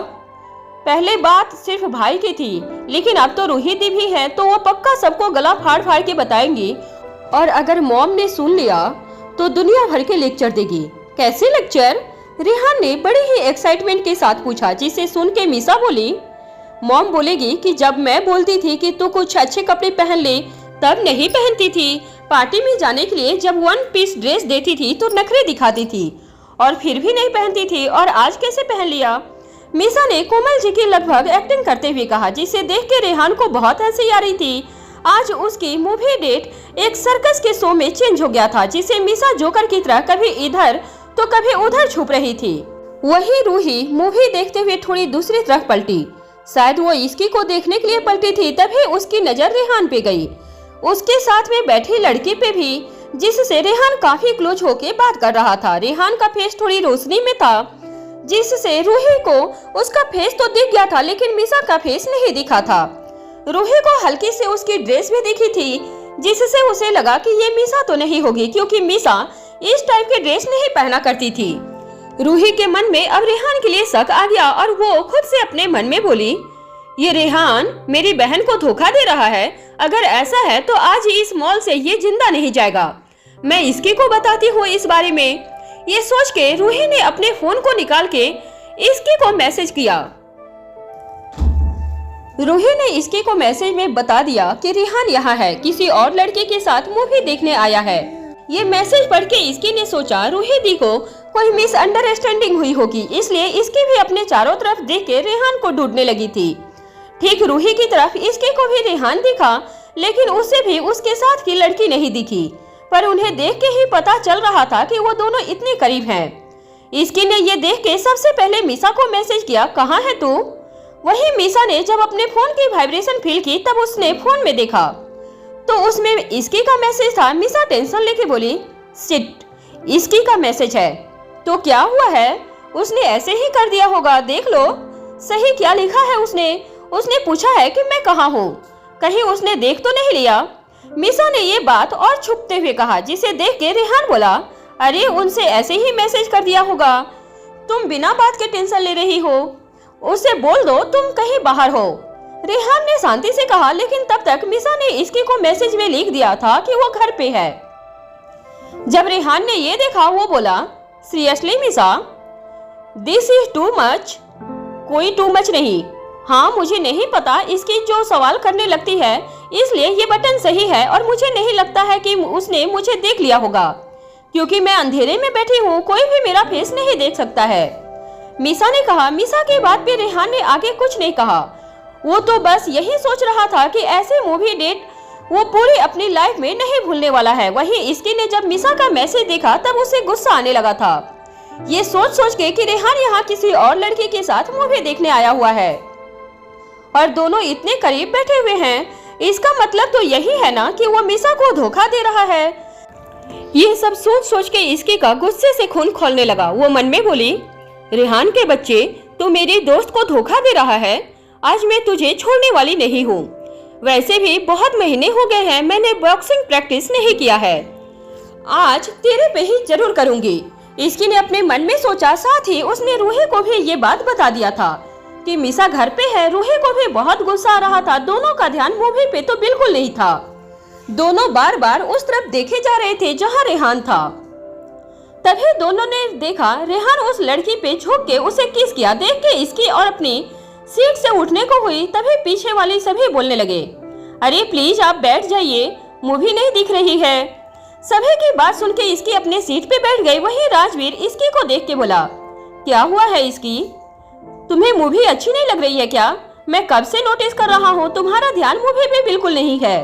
पहले बात सिर्फ भाई की थी, लेकिन अब तो रूही दी भी है, तो वो पक्का सबको गला फाड़ फाड़ के बताएंगी, और अगर मॉम ने सुन लिया तो दुनिया भर के लेक्चर देगी। कैसे लेक्चर? रेहान ने बड़ी ही एक्साइटमेंट के साथ पूछा, जिसे सुन के मीसा बोली, मॉम बोलेगी कि जब मैं बोलती थी कि तू कुछ अच्छे कपड़े पहन ले तब नहीं पहनती थी, पार्टी में जाने के लिए जब 1 पीस ड्रेस देती थी तो नखरे दिखाती थी और फिर भी नहीं पहनती थी, और आज कैसे पहन लिया। मीसा ने कोमल जी की लगभग एक्टिंग करते हुए कहा, जिसे देख के रेहान को बहुत हंसी आ रही थी। आज उसकी मूवी डेट एक सर्कस के शो में चेंज हो गया था, जिसे मीसा जोकर की तरह कभी इधर तो कभी उधर छुप रही थी। वही रूही मूवी देखते हुए थोड़ी दूसरी तरफ पलटी। शायद वो इसकी को देखने के लिए पलटी थी, तभी उसकी नजर रेहान पे गई, उसके साथ में बैठी लड़की पे भी, जिससे रेहान काफी क्लोज होके बात कर रहा था। रेहान का फेस थोड़ी रोशनी में था, जिससे रूही को उसका फेस तो दिख गया था, लेकिन मीसा का फेस नहीं दिखा था। रूही को हल्की से उसकी ड्रेस भी दिखी थी, जिससे उसे लगा कि ये मीसा तो नहीं होगी, क्योंकि मीसा इस टाइप की ड्रेस नहीं पहना करती थी। रूही के मन में अब रेहान के लिए शक आ गया और वो खुद से अपने मन में बोली, ये रेहान मेरी बहन को धोखा दे रहा है। अगर ऐसा है तो आज ही इस मॉल से ये जिंदा नहीं जाएगा। मैं इसकी को बताती हूँ इस बारे में। ये सोच के रूही ने अपने फोन को निकाल के इसकी को मैसेज किया। रूही ने इसकी को मैसेज में बता दिया कि रेहान यहाँ है, किसी और लड़के के साथ मूवी देखने आया है। ये मैसेज पढ़ के इसकी ने सोचा रूही दी को कोई मिसअंडरस्टैंडिंग हुई होगी, इसलिए इसकी भी अपने चारों तरफ देख के रेहान को ढूंढने लगी थी। ठीक रूही की तरफ इसके को भी रेहान दिखा, लेकिन उससे भी उसके साथ की लड़की नहीं दिखी, पर उन्हें देख के ही पता चल रहा था कि वो दोनों इतने करीब हैं। इसकी ने ये देख के सबसे पहले मीसा को मैसेज किया, कहाँ है तू? वही मीसा ने जब अपने फोन की वाइब्रेशन फील की तब उसने फोन में देखा तो उसमें इसकी का मैसेज था। मीसा टेंशन लेके बोली, शिट, इसकी का मैसेज है तो क्या हुआ है? उसने ऐसे ही कर दिया होगा, देख लो सही क्या लिखा है उसने पूछा है कि मैं कहाँ हूँ, कहीं उसने देख तो नहीं लिया। मीसा ने ये बात और छुपते हुए कहा, जिसे देख के रेहान बोला, अरे उनसे ऐसे ही मैसेज कर दिया होगा, तुम बिना बात के टेंशन ले रही हो, उसे बोल दो तुम कहीं बाहर हो। रेहान ने शांति से कहा, लेकिन तब तक मीसा ने इसकी को मैसेज में लिख दिया था कि वो घर पे है। जब रेहान ने ये देखा वो बोला, seriously Misa, this is too much. कोई टू मच नहीं, हाँ मुझे नहीं पता इसकी जो सवाल करने लगती है, इसलिए ये बटन सही है और मुझे नहीं लगता है कि उसने मुझे देख लिया होगा, क्योंकि मैं अंधेरे में बैठी हूँ, कोई भी मेरा फेस नहीं देख सकता है, मीसा ने कहा। मीसा की बात पे रेहान ने आगे कुछ नहीं कहा, वो तो बस यही सोच रहा था कि ऐसे मूवी डेट वो पूरी अपनी लाइफ में नहीं भूलने वाला है। वहीं इसकी ने जब मीसा का मैसेज देखा तब उसे गुस्सा आने लगा था, ये सोच सोच के कि रेहान यहाँ किसी और लड़की के साथ मूवी देखने आया हुआ है और दोनों इतने करीब बैठे हुए हैं, इसका मतलब तो यही है ना कि वो मीसा को धोखा दे रहा है। ये सब सोच सोच के इसकी का गुस्से से खून खौलने लगा। वो मन में बोली, रेहान के बच्चे, तू मेरे दोस्त को धोखा दे रहा है, आज मैं तुझे छोड़ने वाली नहीं हूँ। वैसे भी बहुत महीने हो गए हैं मैंने बॉक्सिंग प्रैक्टिस नहीं किया है, आज तेरे पे ही जरूर करूंगी। इसकी ने अपने मन में सोचा, साथ ही उसने रूही को भी ये बात बता दिया था कि मीसा घर पे है। रूही को भी बहुत गुस्सा आ रहा था, दोनों का ध्यान मूवी पे तो बिल्कुल नहीं था, दोनों बार बार उस तरफ देखे जा रहे थे जहाँ रेहान था। तभी दोनों ने देखा रेहान उस लड़की पे झुक के उसे किस किया। देख के इसकी और अपनी सीट से उठने को हुई, तभी पीछे वाले सभी बोलने लगे, अरे प्लीज आप बैठ जाइए, मूवी नहीं दिख रही है। सभी की बात सुन के इसकी अपने सीट पे बैठ गई। वहीं राजवीर इसकी को देख के बोला, क्या हुआ है इसकी, तुम्हें मूवी अच्छी नहीं लग रही है क्या? मैं कब से नोटिस कर रहा हूँ तुम्हारा ध्यान मूवी पे बिल्कुल नहीं है।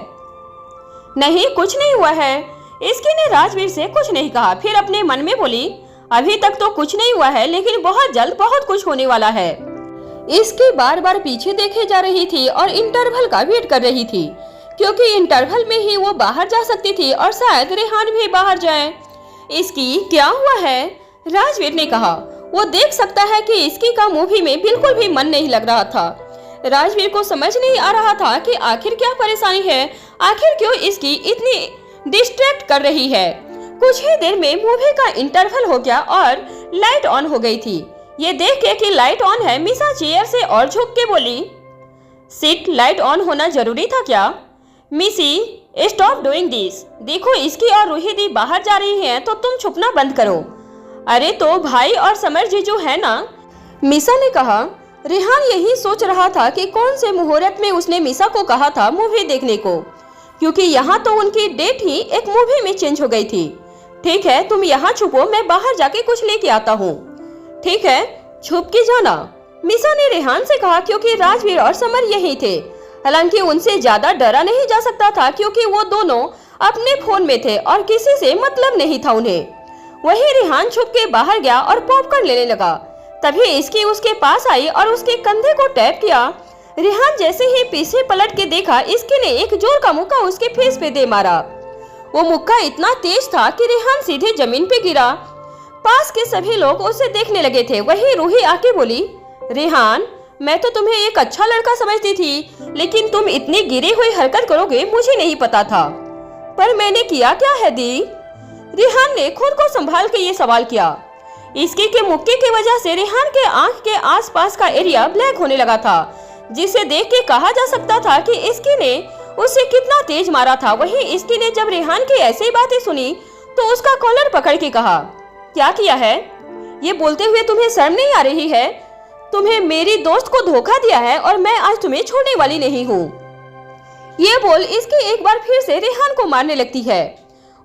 नहीं कुछ नहीं हुआ है, इसकी ने राजवीर से कुछ नहीं कहा। फिर अपने मन में बोली, अभी तक तो कुछ नहीं हुआ है, लेकिन बहुत जल्द बहुत कुछ होने वाला है। इसकी बार बार पीछे देखे जा रही थी और इंटरवल का वेट कर रही थी, क्योंकि इंटरवल में ही वो बाहर जा सकती थी और शायद रेहान भी बाहर जाए। इसकी क्या हुआ है? राजवीर ने कहा। वो देख सकता है कि इसकी का मूवी में बिल्कुल भी मन नहीं लग रहा था। राजवीर को समझ नहीं आ रहा था कि आखिर क्या परेशानी है, आखिर क्यों इसकी इतनी डिस्ट्रैक्ट कर रही है। कुछ ही देर में मूवी का इंटरवल हो गया और लाइट ऑन हो गई थी। ये देख के कि लाइट ऑन है, मीसा चेयर से और झुक के बोली, सिट, लाइट ऑन होना जरूरी था क्या? मिसी, स्टॉप डूइंग दिस। देखो इसकी और रूही दी बाहर जा रही हैं तो तुम छुपना बंद करो। अरे तो भाई और समर जीजू है ना, मीसा ने कहा। रेहान यही सोच रहा था कि कौन से मुहूर्त में उसने मीसा को कहा था मूवी देखने को, क्योंकि यहाँ तो उनकी डेट ही एक मूवी में चेंज हो गई थी। ठीक है तुम यहाँ छुपो, मैं बाहर जाके कुछ लेके आता हूँ। ठीक है छुप के जाना, मीसा ने रेहान से कहा, क्योंकि राजवीर और समर यही थे। हालांकि उनसे ज्यादा डरा नहीं जा सकता था क्योंकि वो दोनों अपने फोन में थे और किसी से मतलब नहीं था उन्हें। वही रेहान छुप के बाहर गया और पॉपकॉर्न लेने लगा। तभी इसकी उसके पास आई और उसके कंधे को टैप किया। रेहान जैसे ही पीछे पलट के देखा, इसकी ने एक जोर का मुक्का उसके फेस पे दे मारा। वो मुक्का इतना तेज था कि रेहान सीधे जमीन पे गिरा। पास के सभी लोग उसे देखने लगे थे। वही रूही आके बोली, रेहान मैं तो तुम्हें एक अच्छा लड़का समझती थी, लेकिन तुम इतनी गिरी हुई हरकत करोगे मुझे नहीं पता था। पर मैंने किया क्या है दी? रेहान ने खुद को संभाल के ये सवाल किया। इसके के मुक्के की वजह से रेहान के आंख के आसपास का एरिया ब्लैक होने लगा था, जिसे देख के कहा जा सकता था कि इसकी ने उसे कितना तेज मारा था। वही इसकी ने जब रेहान की ऐसी बातें सुनी तो उसका कॉलर पकड़ के कहा, क्या किया है? ये बोलते हुए तुम्हें शर्म नहीं आ रही है? तुम्हें मेरी दोस्त को धोखा दिया है और मैं आज तुम्हें छोड़ने वाली नहीं हूँ। ये बोल इसकी एक बार फिर से रेहान को मारने लगती है।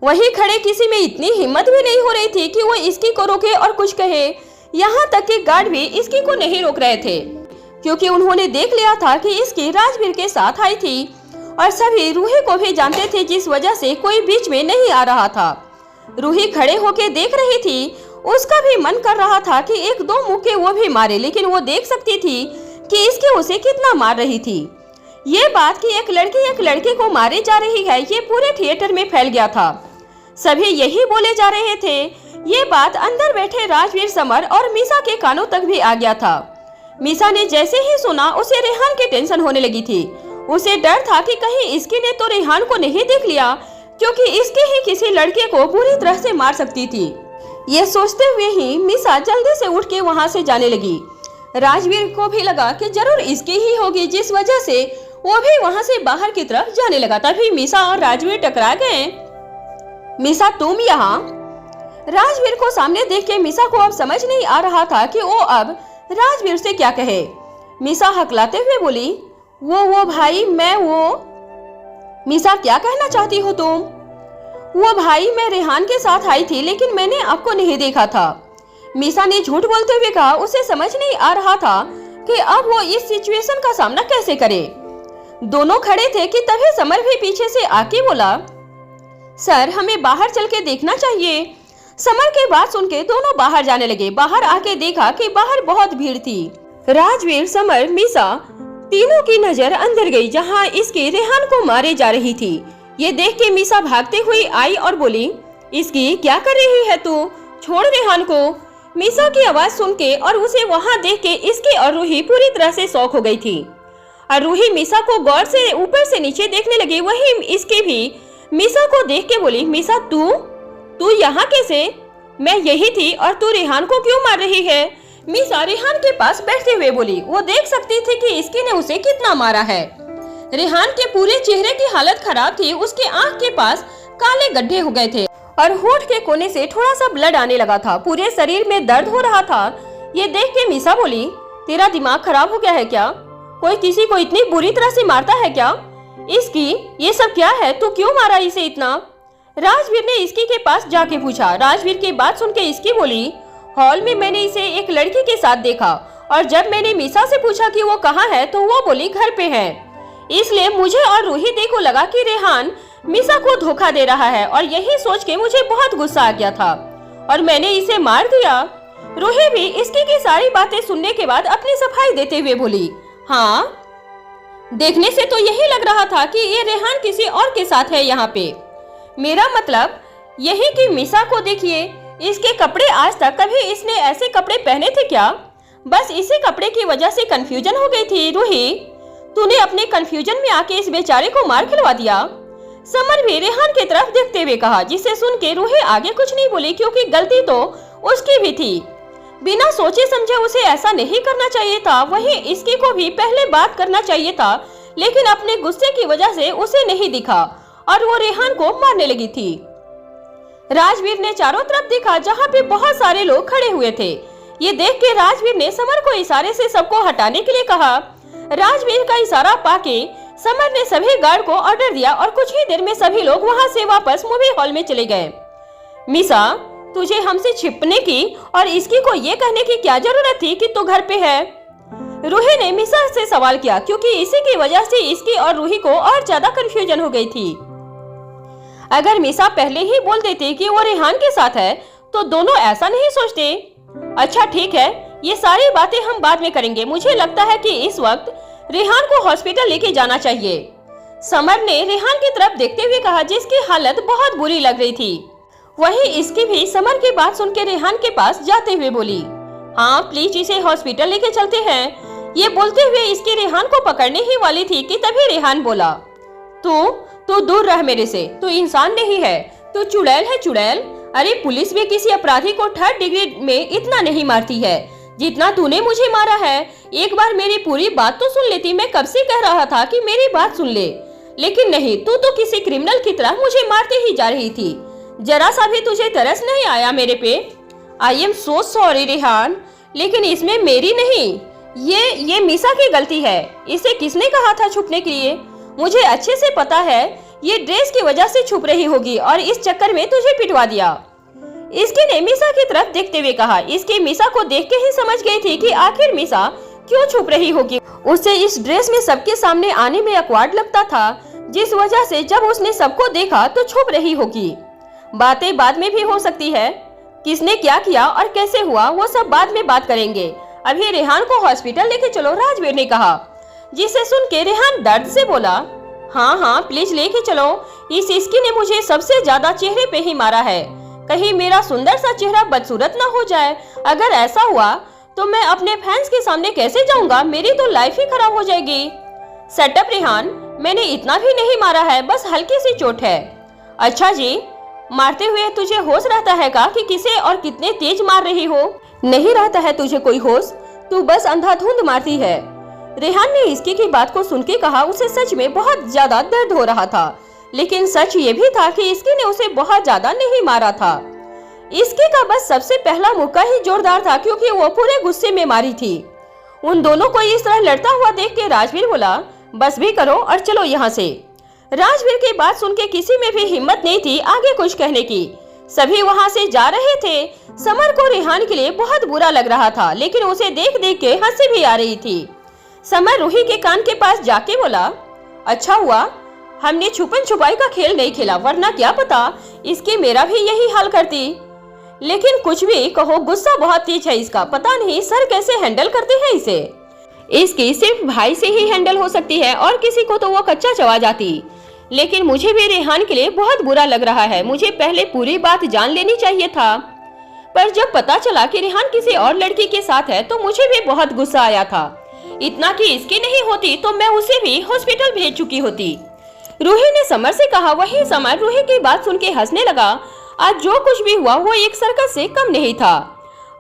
वहीं खड़े किसी में इतनी हिम्मत भी नहीं हो रही थी कि वो इसकी को रोके और कुछ कहे। यहाँ तक कि गार्ड भी इसकी को नहीं रोक रहे थे, क्योंकि उन्होंने देख लिया था कि इसकी राजवीर के साथ आई थी और सभी रूही को भी जानते थे, जिस वजह से कोई बीच में नहीं आ रहा था। रूही खड़े होके देख रही थी। उसका भी मन कर रहा था कि एक दो मुक्के वो भी मारे, लेकिन वो देख सकती थी कि इसकी उसे कितना मार रही थी। ये बात कि एक लड़के को मारे जा रही है, ये पूरे थिएटर में फैल गया था। सभी यही बोले जा रहे थे। ये बात अंदर बैठे राजवीर, समर और मीसा के कानों तक भी आ गया था। मीसा ने जैसे ही सुना उसे रेहान की टेंशन होने लगी थी। उसे डर था कि कहीं इसकी ने तो रेहान को नहीं देख लिया, क्योंकि इसके ही किसी लड़के को बुरी तरह से मार सकती थी। ये सोचते हुए ही मीसा जल्दी से उठ के वहाँ से जाने लगी। राजवीर को भी लगा कि जरूर इसकी ही होगी, जिस वजह से वो भी वहाँ से बाहर की तरफ जाने लगा। तभी मीसा और राजवीर टकरा गए। मीसा तुम यहाँ? राजवीर को सामने देख के मीसा को अब समझ नहीं आ रहा था कि वो अब राजवीर से क्या कहे। मीसा हकलाते हुए बोली, वो भाई मैं वो। मीसा क्या कहना चाहती हो तुम? वो भाई मैं रेहान के साथ आई थी, लेकिन मैंने आपको नहीं देखा था। मीसा ने झूठ बोलते हुए कहा। उसे समझ नहीं आ रहा था कि अब वो इस सिचुएशन का सामना कैसे करे। दोनों खड़े थे कि तभी समर भी पीछे से आके बोला, सर हमें बाहर चल के देखना चाहिए। समर की बात सुन के दोनों बाहर जाने लगे। बाहर आके देखा कि बाहर बहुत भीड़ थी। राजवीर, समर, मीसा तीनों की नजर अंदर गई, जहां इसकी रेहान को मारे जा रही थी। ये देख के मीसा भागते हुए आई और बोली, इसकी क्या कर रही है तू? छोड़ रेहान को। मीसा की आवाज सुन के और उसे वहां देख के इसकी और रूही पूरी तरह से शॉक हो गई थी। और रूही मीसा को गौर से ऊपर से नीचे देखने लगी। वही इसकी भी मीसा को देख के बोली, मीसा तू यहाँ कैसे? मैं यही थी और तू रेहान को क्यों मार रही है? मीसा रेहान के पास बैठते हुए बोली। वो देख सकती थी कि इसकी ने उसे कितना मारा है। रेहान के पूरे चेहरे की हालत खराब थी। उसके आंख के पास काले गड्ढे हो गए थे और होठ के कोने से थोड़ा सा ब्लड आने लगा था। पूरे शरीर में दर्द हो रहा था। ये देख के मीसा बोली, तेरा दिमाग खराब हो गया है क्या? कोई किसी को इतनी बुरी तरह से मारता है क्या? इसकी ये सब क्या है? तू क्यों मारा इसे इतना? राजवीर ने इसकी के पास जाके पूछा। राजवीर की बात सुन के इसकी बोली, हॉल में मैंने इसे एक लड़की के साथ देखा और जब मैंने मीसा से पूछा कि वो कहाँ है तो वो बोली घर पे है। इसलिए मुझे और रूही दी को लगा कि रेहान मीसा को धोखा दे रहा है और यही सोच के मुझे बहुत गुस्सा आ गया था और मैंने इसे मार दिया। रूही भी इसकी की सारी बातें सुनने के बाद अपनी सफाई देते हुए बोली, हाँ देखने से तो यही लग रहा था कि ये रेहान किसी और के साथ है यहाँ पे। मेरा मतलब यही कि मीसा को देखिए, इसके कपड़े आज तक कभी इसने ऐसे कपड़े पहने थे क्या? बस इसी कपड़े की वजह से कंफ्यूजन हो गई थी। रूही, तूने अपने कंफ्यूजन में आके इस बेचारे को मार खिलवा दिया। समर भी रेहान की तरफ देखते हुए कहा, जिसे सुन के रूही आगे कुछ नहीं बोली, क्योंकि गलती तो उसकी भी थी। बिना सोचे समझे उसे ऐसा नहीं करना चाहिए था। वही इसकी को भी पहले बात करना चाहिए था, लेकिन अपने गुस्से की वजह से उसे नहीं दिखा और वो रेहान को मारने लगी थी। राजवीर ने चारों तरफ देखा जहाँ पे बहुत सारे लोग खड़े हुए थे। ये देख के राजवीर ने समर को इशारे से सबको हटाने के लिए कहा। राजवीर का इशारा पाके समर ने सभी गार्ड को ऑर्डर दिया और कुछ ही देर में सभी लोग वहाँ से वापस मूवी हॉल में चले गए। मिसा, तुझे हमसे छिपने की और इसकी को ये कहने की क्या जरूरत थी कि तू घर पे है? रूही ने मिसा से सवाल किया, क्योंकि इसी की वजह से इसकी और रूही को और ज्यादा कंफ्यूजन हो गई थी। अगर मिसा पहले ही बोल देती कि वो रेहान के साथ है तो दोनों ऐसा नहीं सोचते। अच्छा ठीक है, ये सारी बातें हम बाद में करेंगे। मुझे लगता है कि इस वक्त रेहान को हॉस्पिटल लेके जाना चाहिए। समर ने रेहान की तरफ देखते हुए कहा, जिसकी हालत बहुत बुरी लग रही थी। वहीं इसकी भी समर की बात सुन के रेहान के पास जाते हुए बोली, हाँ प्लीज इसे हॉस्पिटल लेके चलते हैं। ये बोलते हुए इसकी रेहान को पकड़ने ही वाली थी कि तभी रेहान बोला, तू दूर रह मेरे से, तू इंसान नहीं है, तू चुड़ैल है चुड़ैल। अरे पुलिस भी किसी अपराधी को 3rd डिग्री में इतना नहीं मारती है जितना तूने मुझे मारा है। एक बार मेरी पूरी बात तो सुन लेती। मैं कब से कह रहा था कि मेरी बात सुन ले, लेकिन नहीं, तू तो किसी क्रिमिनल की तरह मुझे मारते ही जा रही थी। जरा सा भी तुझे तरस नहीं आया मेरे पे? I am so sorry Rehan, लेकिन इसमें मेरी नहीं, ये मिसा की गलती है। इसे किसने कहा था छुपने के लिए? मुझे अच्छे से पता है ये ड्रेस की वजह से छुप रही होगी और इस चक्कर में तुझे पिटवा दिया। इसकी ने मिसा की तरफ देखते हुए कहा। इसकी मिसा को देख के ही समझ गई थी कि आखिर मिसा क्यों छुप रही होगी। उसे इस ड्रेस में सबके सामने आने में अकवार्ड लगता था, जिस वजह से जब उसने सबको देखा तो छुप रही होगी। बातें बाद में भी हो सकती है, किसने क्या किया और कैसे हुआ वो सब बाद में बात करेंगे। अभी रेहान को हॉस्पिटल लेके चलो, राजवीर ने कहा। जिसे सुन के रेहान दर्द से बोला, हाँ प्लीज लेके चलो। इस इसकी ने मुझे सबसे ज्यादा चेहरे पे ही मारा है। कहीं मेरा सुंदर सा चेहरा बदसूरत ना हो जाए। अगर ऐसा हुआ तो मैं अपने फैंस के सामने कैसे जाऊंगा? मेरी तो लाइफ ही खराब हो जाएगी। सेटअप रेहान, मैंने इतना भी नहीं मारा है, बस हल्की सी चोट है। अच्छा जी, मारते हुए तुझे होश रहता है का कि किसे और कितने तेज मार रही हो? नहीं रहता है तुझे कोई होश, तू बस अंधाधुंध मारती है। रेहान ने इसकी की बात को सुन के कहा। उसे सच में बहुत ज्यादा दर्द हो रहा था, लेकिन सच ये भी था कि इसकी ने उसे बहुत ज्यादा नहीं मारा था। इसकी का बस सबसे पहला मुक्का ही जोरदार था, क्योंकि वो पूरे गुस्से में मारी थी। उन दोनों को इस तरह लड़ता हुआ देख के राजवीर बोला, बस भी करो और चलो यहाँ से। राजवीर की बात सुन के किसी में भी हिम्मत नहीं थी आगे कुछ कहने की। सभी वहाँ से जा रहे थे। समर को रेहान के लिए बहुत बुरा लग रहा था, लेकिन उसे देख देख के हंसी भी आ रही थी। समर रूही के कान के पास जाके बोला, अच्छा हुआ हमने छुपन छुपाई का खेल नहीं खेला, वरना क्या पता इसके मेरा भी यही हाल करती। लेकिन कुछ भी कहो, गुस्सा बहुत तेज है इसका। पता नहीं सर कैसे हैंडल करते हैं इसे। इसकी सिर्फ भाई से ही हैंडल हो सकती है और किसी को तो वो कच्चा चबा जाती। लेकिन मुझे भी रेहान के लिए बहुत बुरा लग रहा है। मुझे पहले पूरी बात जान लेनी चाहिए था, पर जब पता चला कि रेहान किसी और लड़की के साथ है तो मुझे भी बहुत गुस्सा आया था। इतना कि इसकी नहीं होती तो मैं उसे भी हॉस्पिटल भेज चुकी होती। रूही ने समर से कहा। वही समर रूही की बात सुन के हंसने लगा। आज जो कुछ भी हुआ वो एक सर्कस से कम नहीं था।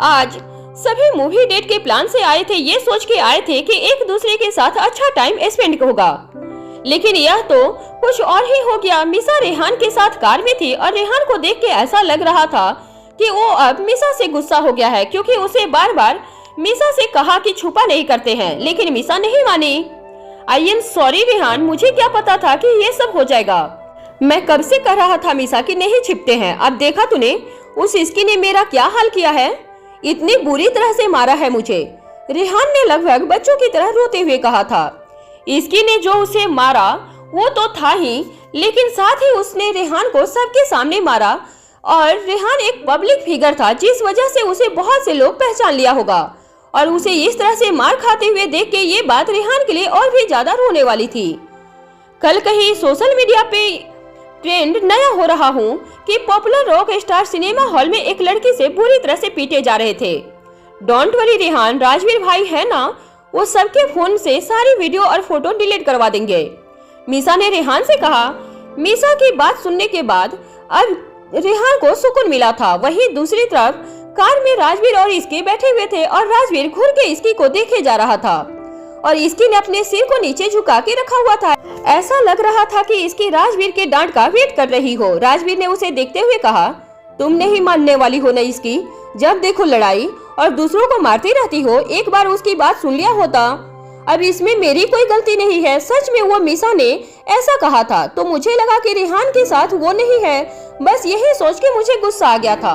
आज सभी मूवी डेट के प्लान से आए थे, ये सोच के आए थे कि एक दूसरे के साथ अच्छा टाइम स्पेंड होगा, लेकिन यह तो कुछ और ही हो गया। मिसा रेहान के साथ कार में थी और रेहान को देख के ऐसा लग रहा था कि वो अब मिसा से गुस्सा हो गया है, क्योंकि उसे बार बार मिसा से कहा कि छुपा नहीं करते हैं, लेकिन मिसा नहीं मानी। आई एम सॉरी रेहान, मुझे क्या पता था कि ये सब हो जाएगा। मैं कब से कह रहा था मिसा कि नहीं छिपते हैं। अब देखा तूने उस इसकी ने मेरा क्या हाल किया है, इतनी बुरी तरह से मारा है मुझे। रेहान ने लगभग बच्चों की तरह रोते हुए कहा था। इसकी ने जो उसे मारा वो तो था ही, लेकिन साथ ही उसने रेहान को सबके सामने मारा। और रेहान एक पब्लिक फिगर था, जिस वजह से उसे बहुत से लोग पहचान लिया होगा। और उसे इस तरह से मार खाते हुए देख के ये बात रेहान के लिए और भी ज्यादा रोने वाली थी। कल कहीं सोशल मीडिया पे ट्रेंड नया हो रहा हूँ कि popular rock star cinema hall में एक लड़की से बुरी तरह से पीटे जा रहे थे। डोंट वरी रेहान, राजवीर भाई है ना, वो सबके फोन से सारी वीडियो और फोटो डिलीट करवा देंगे। मिसा ने रेहान से कहा। मिसा की बात सुनने के बाद अब रेहान को सुकून मिला था। वहीं दूसरी तरफ कार में राजवीर और इसके बैठे हुए थे और राजवीर घूर के इसकी को देखे जा रहा था। और इसकी ने अपने सिर को नीचे झुका के रखा हुआ था। ऐसा लग रहा था कि इसकी राजवीर के डांट का वेट कर रही हो। राजवीर ने उसे देखते हुए कहा, तुम नहीं मानने वाली हो ना इसकी, जब देखो लड़ाई और दूसरों को मारती रहती हो। एक बार उसकी बात सुन लिया होता। अब इसमें मेरी कोई गलती नहीं है। सच में वो मीसा ने ऐसा कहा था तो मुझे लगा कि रेहान के साथ वो नहीं है। बस यही सोच के मुझे गुस्सा आ गया था।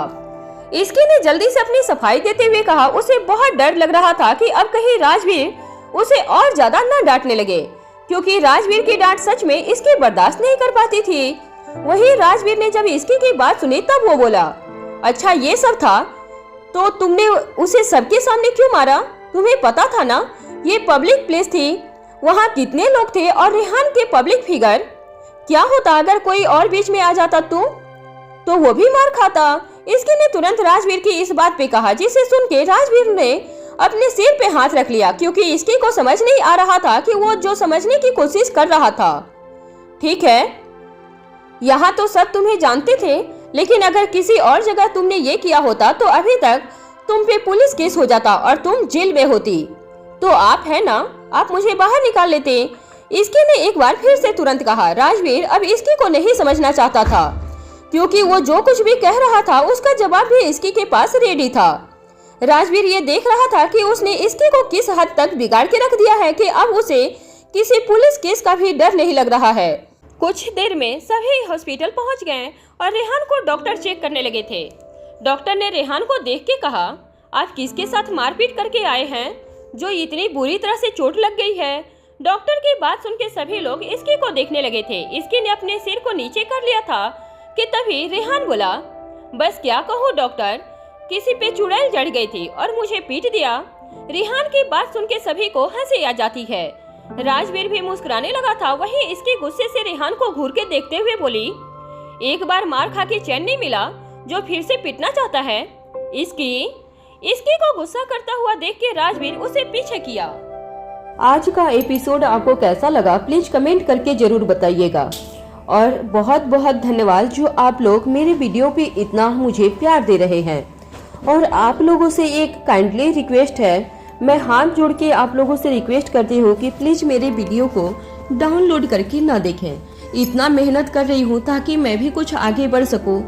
इसकी ने जल्दी से अपनी सफाई देते हुए कहा। उसे बहुत डर लग रहा था कि अब कहीं राजवीर उसे और ज्यादा न डांटने लगे, क्योंकि राजवीर की डांट सच में इसकी बर्दाश्त नहीं कर पाती थी। वही राजवीर ने जब इसकी की बात सुनी तब वो बोला, अच्छा ये सब था तो तुमने उसे सबके सामने क्यों मारा? तुम्हें पता था ना ये पब्लिक प्लेस थी, वहाँ कितने लोग थे और रेहान के पब्लिक फिगर। क्या होता अगर कोई और बीच में आ जाता तो वो भी मार खाता। इसकी ने तुरंत राजवीर की इस बात पे कहा, जिसे सुन के राजवीर ने अपने सिर पे हाथ रख लिया, क्योंकि इसकी को समझ नहीं आ रहा था कि वो जो समझने की कोशिश कर रहा था। ठीक है, यहाँ तो सब तुम्हें जानते थे, लेकिन अगर किसी और जगह तुमने ये किया होता तो अभी तक तुम पे पुलिस केस हो जाता और तुम जेल में होती। तो आप है ना, आप मुझे बाहर निकाल लेते। इसकी ने एक बार फिर से तुरंत कहा। राजवीर अब इसकी को नहीं समझना चाहता था, क्योंकि वो जो कुछ भी कह रहा था उसका जवाब भी इसकी के पास रेडी था। राजवीर ये देख रहा था कि उसने इसकी को किस हद तक बिगाड़ के रख दिया है कि अब उसे किसी पुलिस केस का भी डर नहीं लग रहा है। कुछ देर में सभी हॉस्पिटल पहुंच गए और रेहान को डॉक्टर चेक करने लगे थे। डॉक्टर ने रेहान को देख के कहा, आप किसके साथ मारपीट करके आए हैं जो इतनी बुरी तरह से चोट लग गई है? डॉक्टर की बात सुन के सभी लोग इसकी को देखने लगे थे। इसकी ने अपने सिर को नीचे कर लिया था कि तभी रेहान बोला, बस क्या कहूँ डॉक्टर, किसी पे चुड़ैल जड़ गई थी और मुझे पीट दिया। रेहान की बात सुन के सभी को हंसी आ जाती है। राजवीर भी मुस्कुराने लगा था। वहीं इसके गुस्से से रेहान को घूर के देखते हुए बोली, एक बार मार खा के चैन नहीं मिला जो फिर से पीटना चाहता है। इसकी को गुस्सा करता हुआ देख के राजवीर उसे पीछे किया। आज का एपिसोड आपको कैसा लगा प्लीज कमेंट करके जरूर बताइएगा। और बहुत बहुत धन्यवाद जो आप लोग मेरे वीडियो पे इतना मुझे प्यार दे रहे हैं। और आप लोगों से एक काइंडली रिक्वेस्ट है, मैं हाथ जोड़ के आप लोगों से रिक्वेस्ट करती हूँ कि प्लीज मेरे वीडियो को डाउनलोड करके ना देखें। इतना मेहनत कर रही हूँ ताकि मैं भी कुछ आगे बढ़ सकूँ।